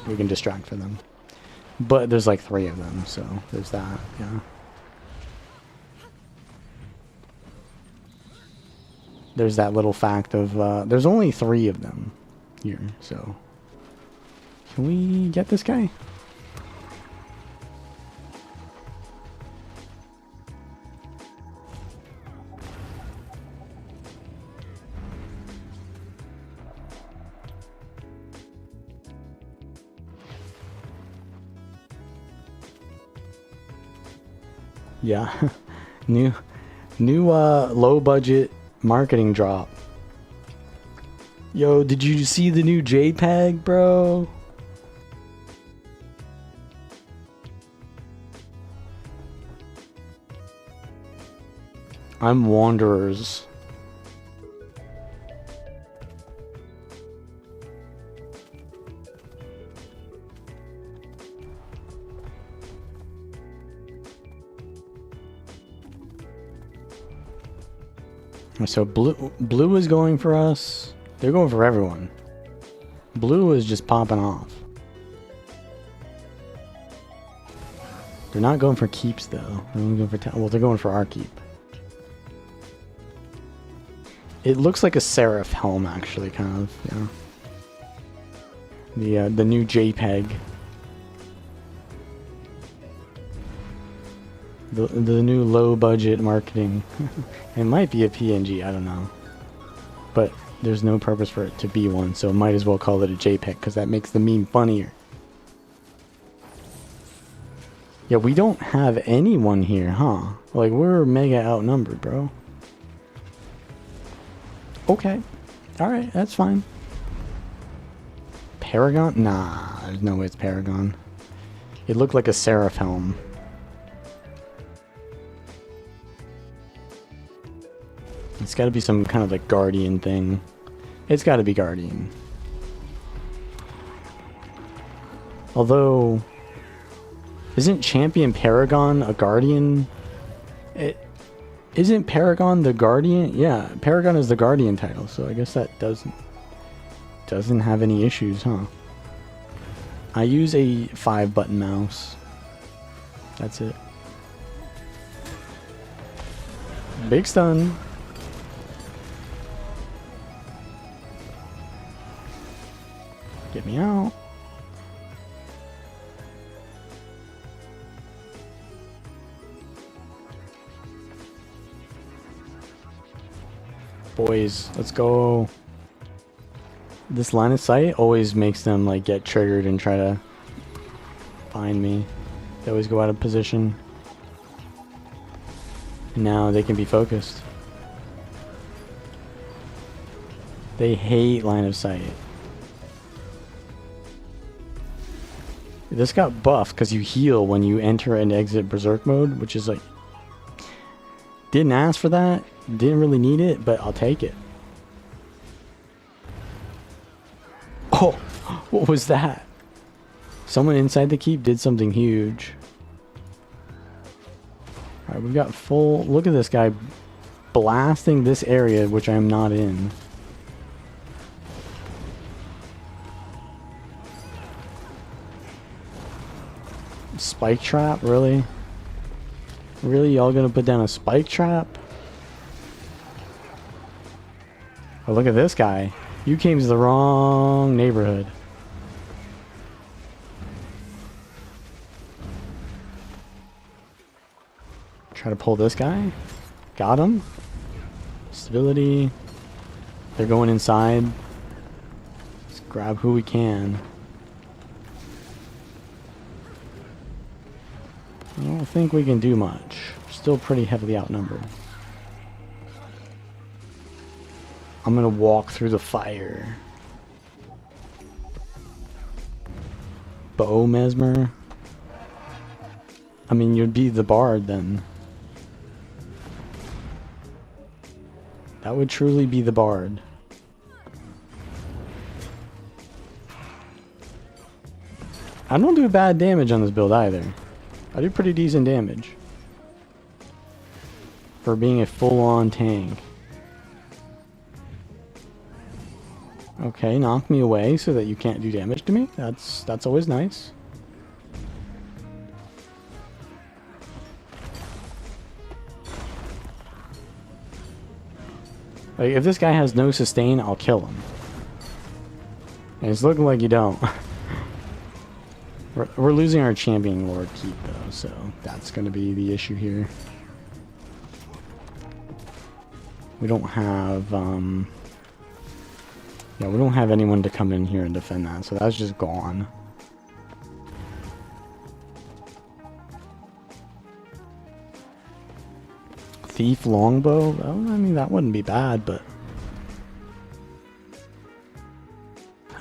We can distract for them. But there's like 3 of them, so there's that, yeah. There's that little fact of, there's only 3 of them here, so. Can we get this guy? Yeah, new low budget marketing drop. Yo, did you see the new JPEG, bro? I'm Wanderers. So blue is going for us. They're going for everyone. Blue is just popping off. They're not going for keeps though. They're only going for well, they're going for our keep. It looks like a Seraph helm, actually, kind of. Yeah. The new JPEG. The new low budget marketing. It might be a PNG, I don't know. But there's no purpose for it to be one, so might as well call it a JPEG because that makes the meme funnier. Yeah, we don't have anyone here, huh? Like, we're mega outnumbered, bro. Okay. Alright, that's fine. Paragon? Nah, there's no way it's Paragon. It looked like a Seraph helm. It's got to be some kind of like Guardian thing. It's got to be Guardian. Although, isn't Champion Paragon a Guardian? Isn't Paragon the Guardian? Yeah, Paragon is the Guardian title, so I guess that doesn't have any issues, huh? I use a 5-button mouse. That's it. Big stun. Get me out. Boys, let's go. This line of sight always makes them like get triggered and try to find me. They always go out of position. Now they can be focused. They hate line of sight. This got buffed because you heal when you enter and exit Berserk mode, which is like... Didn't ask for that. Didn't really need it, but I'll take it. Oh! What was that? Someone inside the keep did something huge. Alright, we've got full... Look at this guy blasting this area, which I am not in. Spike trap? Really? Really? Y'all gonna put down a spike trap? Oh, look at this guy. You came to the wrong neighborhood. Try to pull this guy. Got him. Stability. They're going inside. Let's grab who we can. I don't think we can do much. Still pretty heavily outnumbered. I'm gonna walk through the fire. Bow mesmer. I mean, you'd be the bard then. That would truly be the bard. I don't do bad damage on this build either. I do pretty decent damage for being a full-on tank. Okay, knock me away so that you can't do damage to me. That's always nice. Like, if this guy has no sustain, I'll kill him. And it's looking like you don't. We're losing our champion lord keep though, so that's going to be the issue here. We don't have yeah, we don't have anyone to come in here and defend that, so that's just gone. Thief longbow? Well, I mean, that wouldn't be bad, but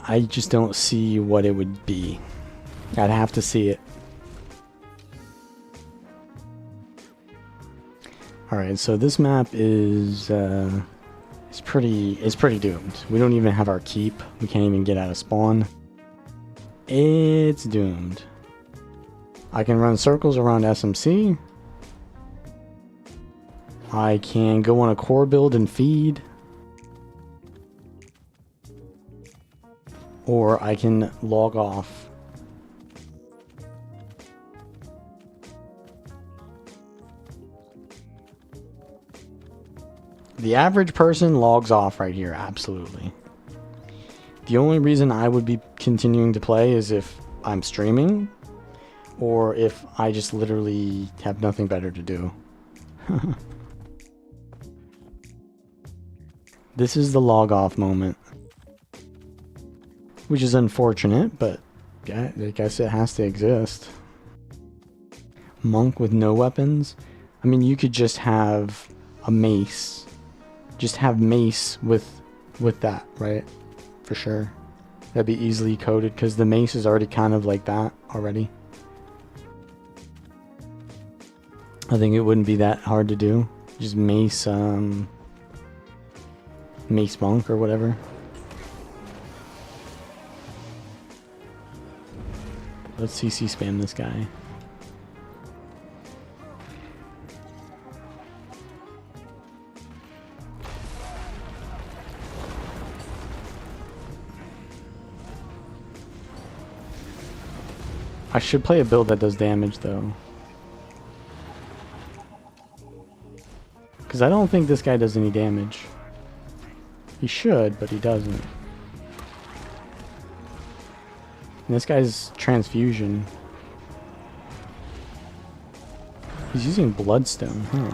I just don't see what it would be. I'd have to see it. Alright, so this map is pretty doomed. We don't even have our keep. We can't even get out of spawn. It's doomed. I can run circles around SMC. I can go on a core build and feed. Or I can log off. The average person logs off right here, absolutely. The only reason I would be continuing to play is if I'm streaming, or if I just literally have nothing better to do. This is the log off moment. Which is unfortunate, but yeah, I guess it has to exist. Monk with no weapons? I mean, you could just have a mace. Just have mace with that, right? For sure. That'd be easily coded, because the mace is already kind of like that already. I think it wouldn't be that hard to do. Just mace, mace monk or whatever. Let's CC spam this guy. I should play a build that does damage though. Because I don't think this guy does any damage. He should, but he doesn't. And this guy's transfusion. He's using bloodstone, huh?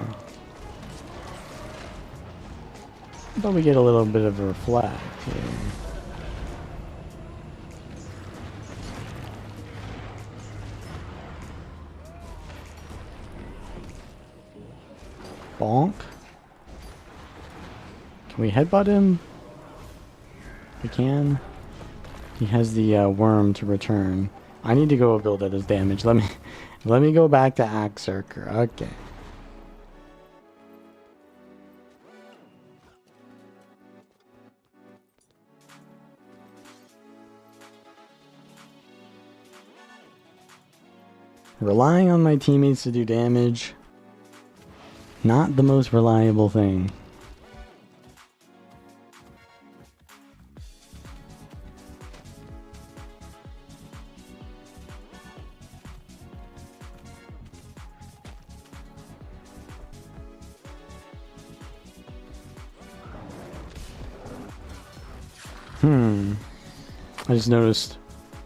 But we get a little bit of a reflect here. Bonk. Can we headbutt him? We can. He has the worm to return. I need to go build that as damage. Let me go back to Axe Berserker. Okay. Relying on my teammates to do damage. Not the most reliable thing. I just noticed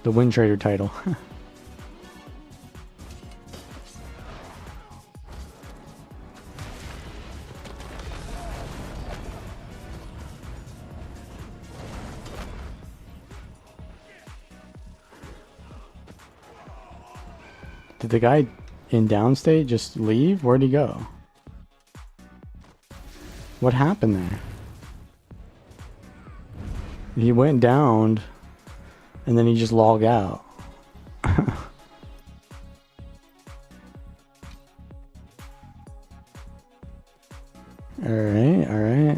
the Wind Trader title. Did the guy in downstate just leave? Where'd he go? What happened there? He went down and then he just logged out. Alright, alright.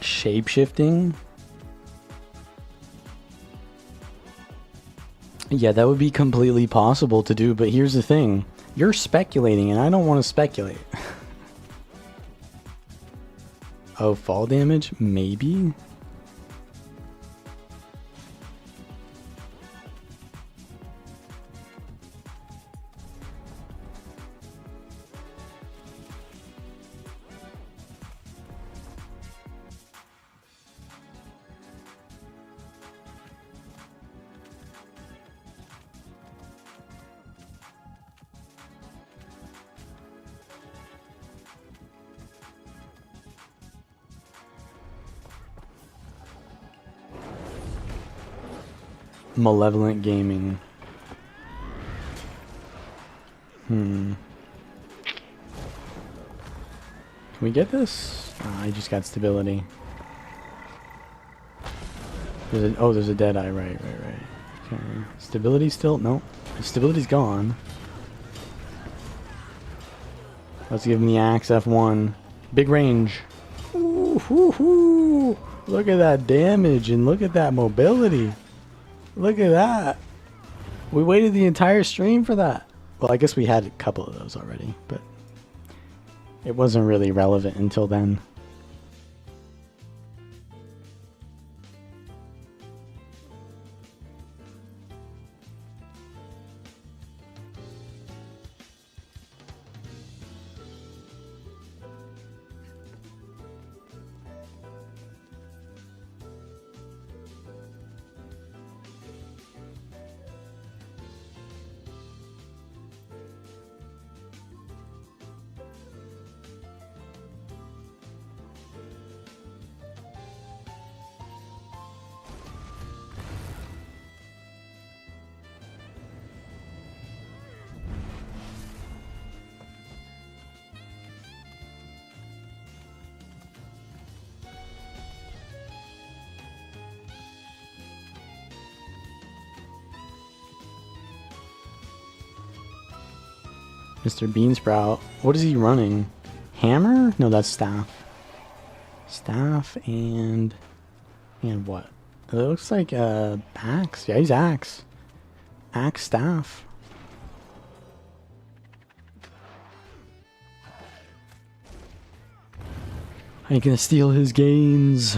Shape-shifting? Yeah, that would be completely possible to do, but here's the thing. You're speculating, and I don't want to speculate. Oh, fall damage? Maybe? Malevolent gaming. Can we get this? I just got stability. There's a dead eye. Right. Okay. Stability still? Nope. Stability's gone. Let's give him the axe F1. Big range. Ooh, hoo, hoo. Look at that damage and look at that mobility. Look at that. We waited the entire stream for that. Well, I guess we had a couple of those already, but it wasn't really relevant until then. Mr. Beansprout. What is he running? Hammer? No, that's staff. Staff and what? It looks like axe. Yeah, he's axe. Axe staff. I ain't gonna steal his gains.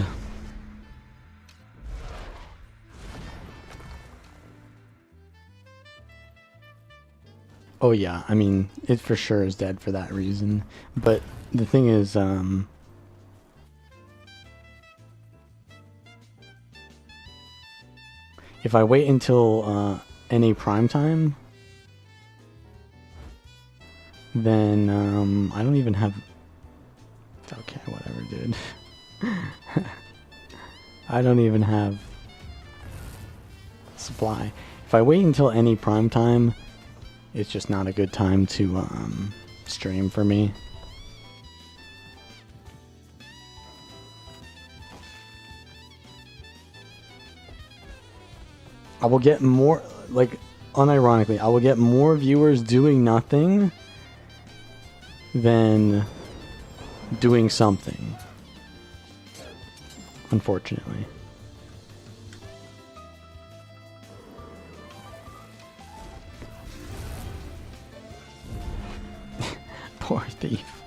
Oh yeah, I mean, it for sure is dead for that reason. But the thing is, if I wait until NA prime time, then I don't even have... Okay, whatever, dude. I don't even have supply. If I wait until NA prime time, it's just not a good time to stream for me. I will get more, like, unironically, I will get more viewers doing nothing than doing something. Unfortunately. Poor thief.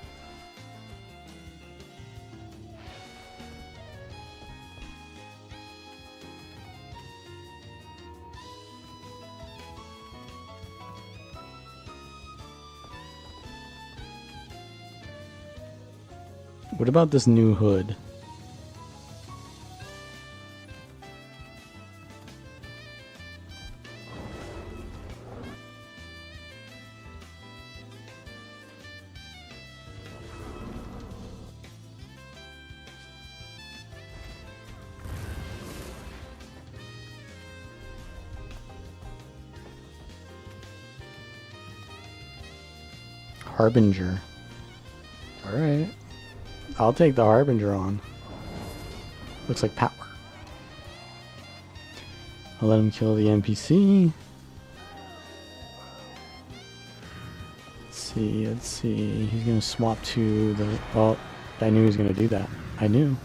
What about this new hood? Harbinger. Alright. I'll take the Harbinger on. Looks like power. I'll let him kill the NPC. Let's see. He's gonna swap to the... Oh, I knew he was gonna do that. I knew.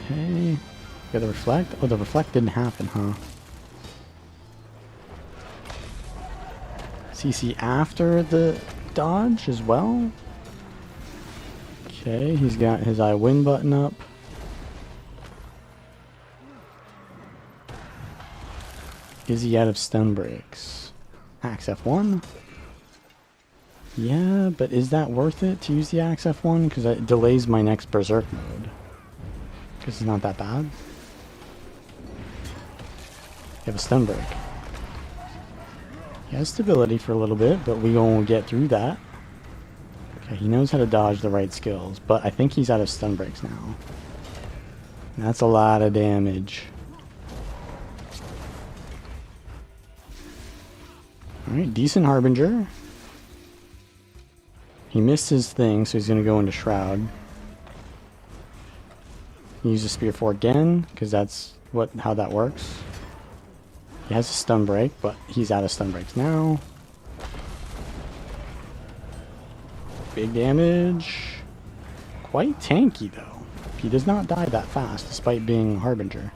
Okay. Got the reflect? Oh, the reflect didn't happen, huh? CC after the dodge as well. Okay, he's got his I win button up. Is he out of stun breaks? Axe F1? Yeah, but is that worth it to use the Axe F1? Because it delays my next Berserk mode. Because it's not that bad. You have a stun break. He has stability for a little bit, but we gonna get through that. Okay, he knows how to dodge the right skills, but I think he's out of stun breaks now. And that's a lot of damage. Alright, decent Harbinger. He missed his thing, so he's gonna go into Shroud. Use the Spear 4 again, because that's how that works. He has a stun break, but he's out of stun breaks now. Big damage. Quite tanky, though. He does not die that fast, despite being Harbinger.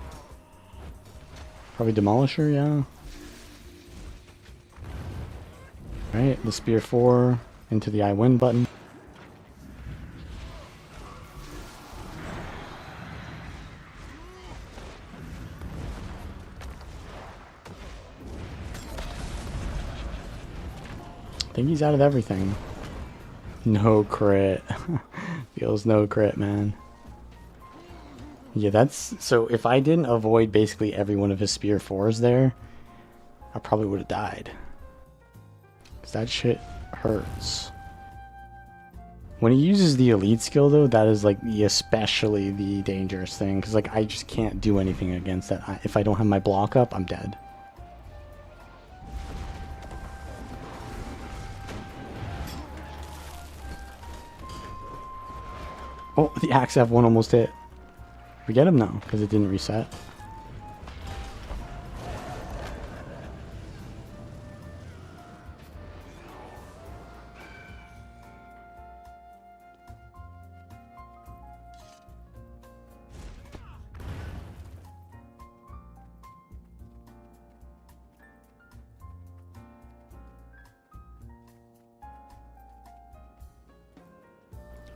Probably Demolisher, yeah. Alright, the Spear 4 into the I win button. I think he's out of everything. No crit. Feels no crit, man. Yeah, that's... So if I didn't avoid basically every one of his Spear 4s there, I probably would have died. Because that shit hurts. When he uses the elite skill, though, that is like especially the dangerous thing. Because like I just can't do anything against that. If I don't have my block up, I'm dead. Oh, the Axe F1 almost hit. We get him now, because it didn't reset.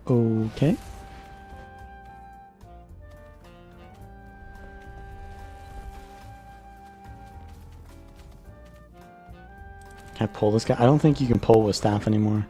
Okay. Can I pull this guy? I don't think you can pull with staff anymore.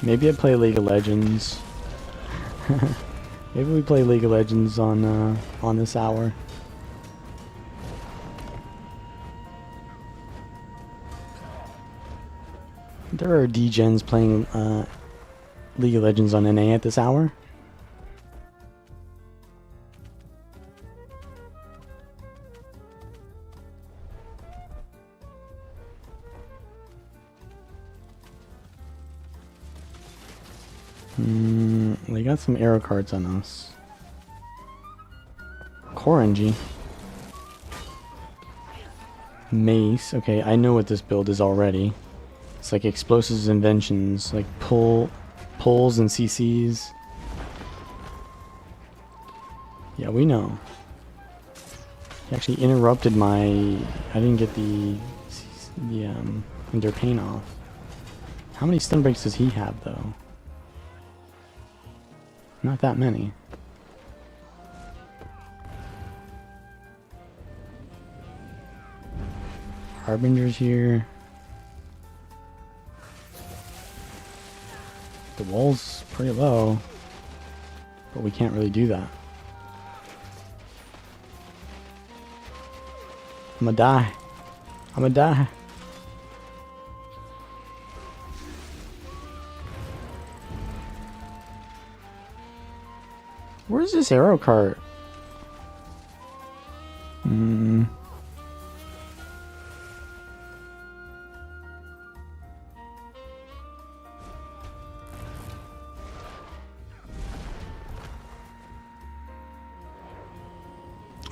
Maybe I play League of Legends. Maybe we play League of Legends on this hour. There are D-gens playing League of Legends on NA at this hour. They got some arrow cards on us. Korenji. Mace. Okay, I know what this build is already. It's like explosives inventions, like pulls and CCs. Yeah, we know. He actually interrupted my... I didn't get the Ender Pain off. How many stun breaks does he have, though? Not that many. Harbinger's here. The wall's pretty low, but we can't really do that. I'm gonna die. I'm gonna die. Where's this arrow cart?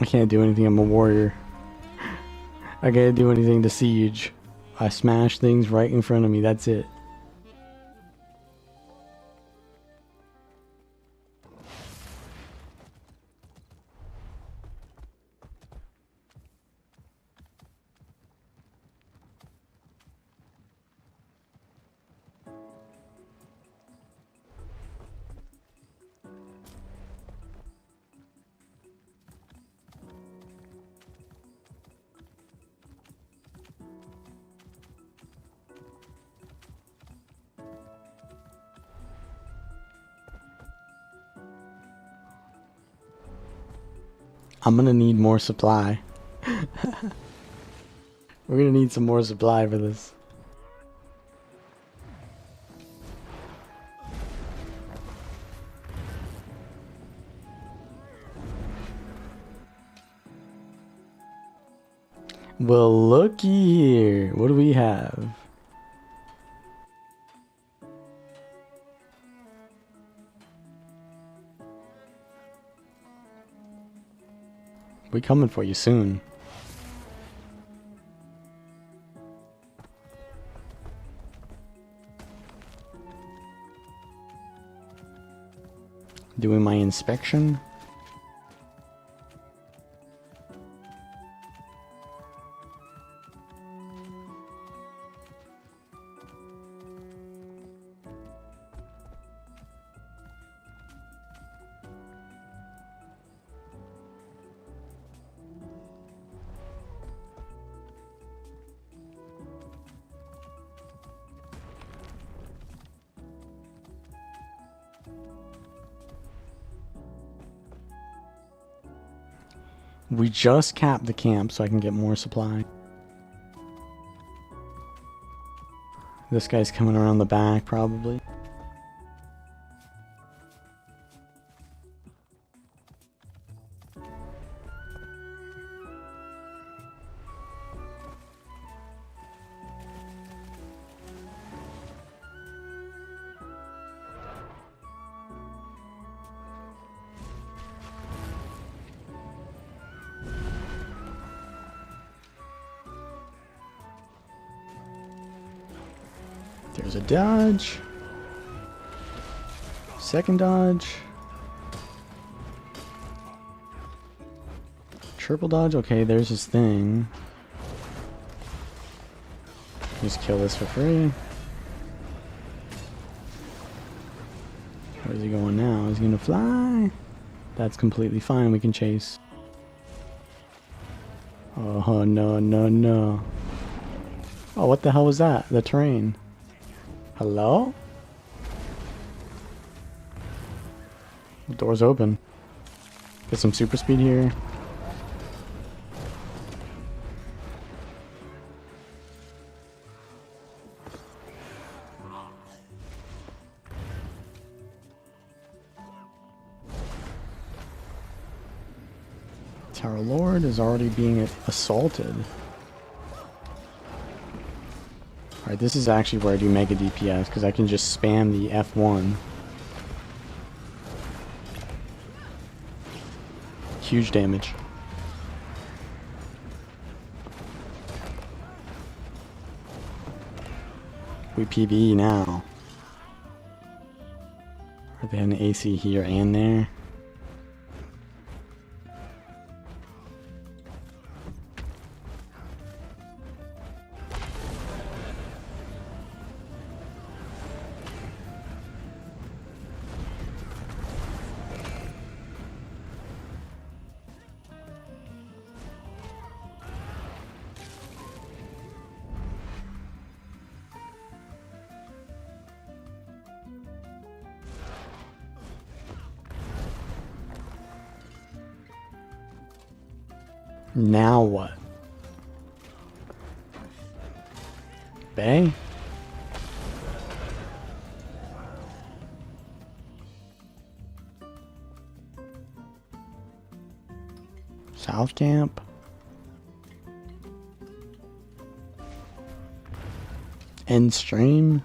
I can't do anything, I'm a warrior. I can't do anything to siege. I smash things right in front of me, that's it. I'm gonna need more supply. We're gonna need some more supply for this. Well, looky here. What do we have? We coming for you soon. Doing my inspection. We just capped the camp so I can get more supply. This guy's coming around the back, probably. There's a dodge. Second dodge. Triple dodge. Okay, there's his thing. Just kill this for free. Where's he going now? He's gonna fly. That's completely fine. We can chase. Oh, no, no, no. Oh, what the hell was that? The train. Hello? The door's open. Get some super speed here. Tower Lord is already being assaulted. Alright, this is actually where I do mega DPS, because I can just spam the F1. Huge damage. We PvE now. Are they an AC here and there? Now what? Bay? South Camp? End stream?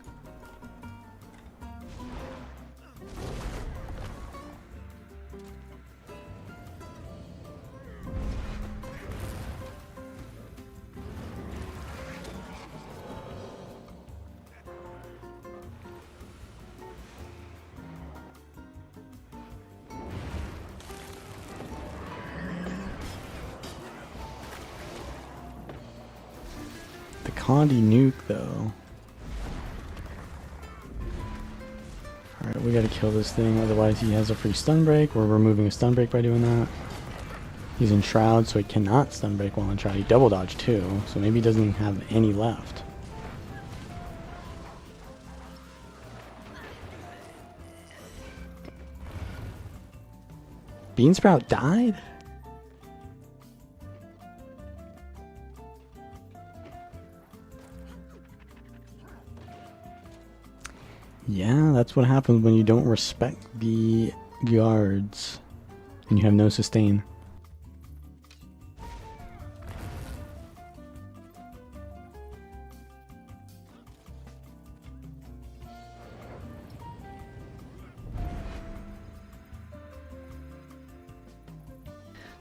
The Condi nuke though. Alright, we gotta kill this thing, otherwise he has a free stun break. We're removing a stun break by doing that. He's in Shroud, so he cannot stun break while in Shroud. He double dodged too, so maybe he doesn't have any left. Beansprout died? Yeah, that's what happens when you don't respect the guards and you have no sustain.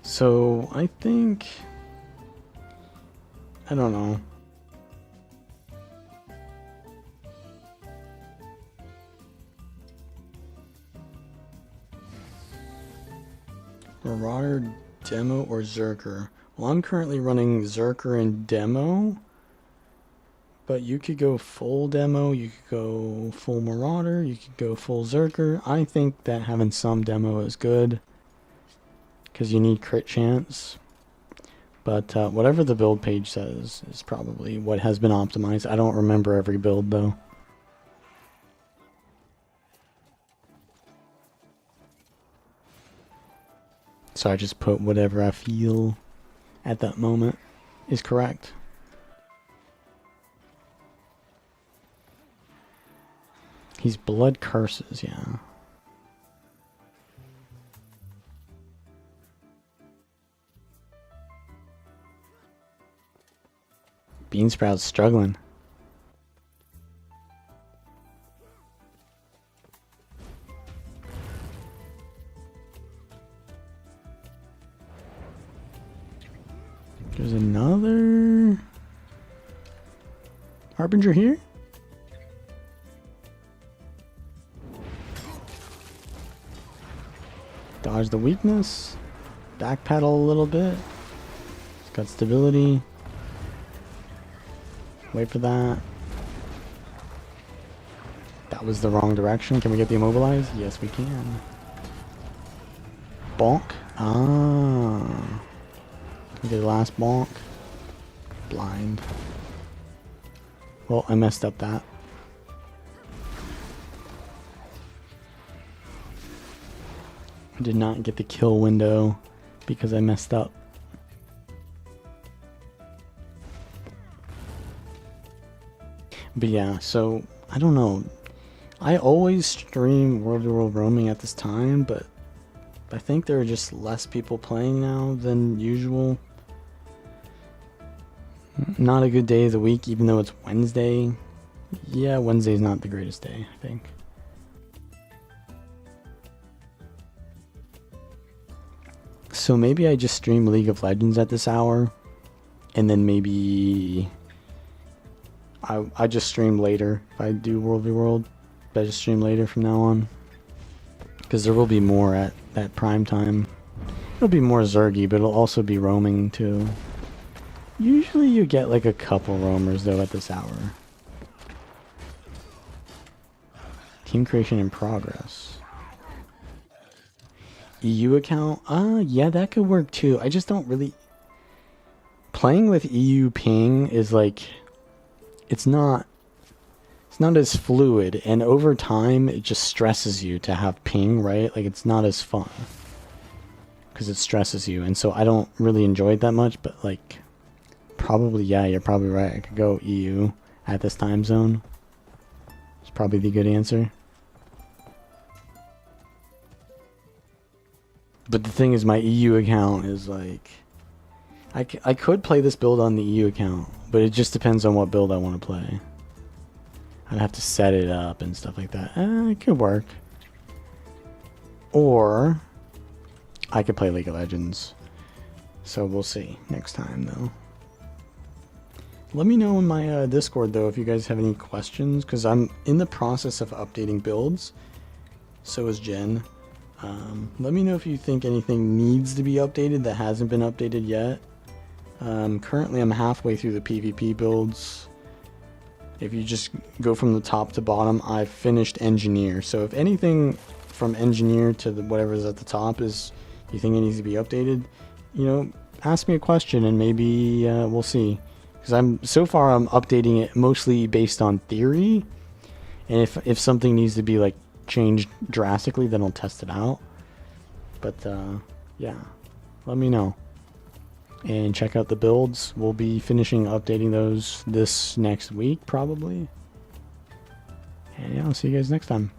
So, I think... I don't know. Marauder, Demo, or Zerker? Well, I'm currently running Zerker and Demo. But you could go full Demo, you could go full Marauder, you could go full Zerker. I think that having some Demo is good, because you need crit chance. But whatever the build page says is probably what has been optimized. I don't remember every build though. So I just put whatever I feel at that moment is correct. He's blood curses, yeah. Beansprout's struggling. There's another Harbinger here. Dodge the weakness. Backpedal a little bit. It's got stability. Wait for that. That was the wrong direction. Can we get the immobilized? Yes, we can. Bonk. Ah. Can we get the last bonk? Blind. Well, I messed up that. I did not get the kill window because I messed up. But yeah, so I don't know. I always stream World to World roaming at this time, but I think there are just less people playing now than usual. Not a good day of the week, even though it's Wednesday. Yeah, Wednesday's not the greatest day, I think. So maybe I just stream League of Legends at this hour, and then maybe I just stream later if I do World v World. I just stream later from now on, because there will be more at that prime time. It'll be more Zergy, but it'll also be roaming too. Usually you get like a couple roamers though at this hour. Team creation in progress. EU account? Yeah, that could work too. I just don't really... Playing with EU ping is like... It's not as fluid, and over time it just stresses you to have ping, right? Like it's not as fun. because it stresses you, and so I don't really enjoy it that much. But like, probably, yeah, you're probably right. I could go EU at this time zone. It's probably the good answer. But the thing is, my EU account is like, I could play this build on the EU account, but it just depends on what build I want to play. I'd have to set it up and stuff like that. It could work. Or I could play League of Legends. So we'll see next time, though. Let me know in my Discord, though, if you guys have any questions, because I'm in the process of updating builds. So is Jen. Let me know if you think anything needs to be updated that hasn't been updated yet. Currently, I'm halfway through the PvP builds. If you just go from the top to bottom, I've finished Engineer. So if anything from Engineer to whatever's at the top is you think it needs to be updated, you know, ask me a question and maybe we'll see. Because so far I'm updating it mostly based on theory, and if something needs to be like changed drastically, then I'll test it out. But yeah, let me know and check out the builds. We'll be finishing updating those this next week probably, and yeah, I'll see you guys next time.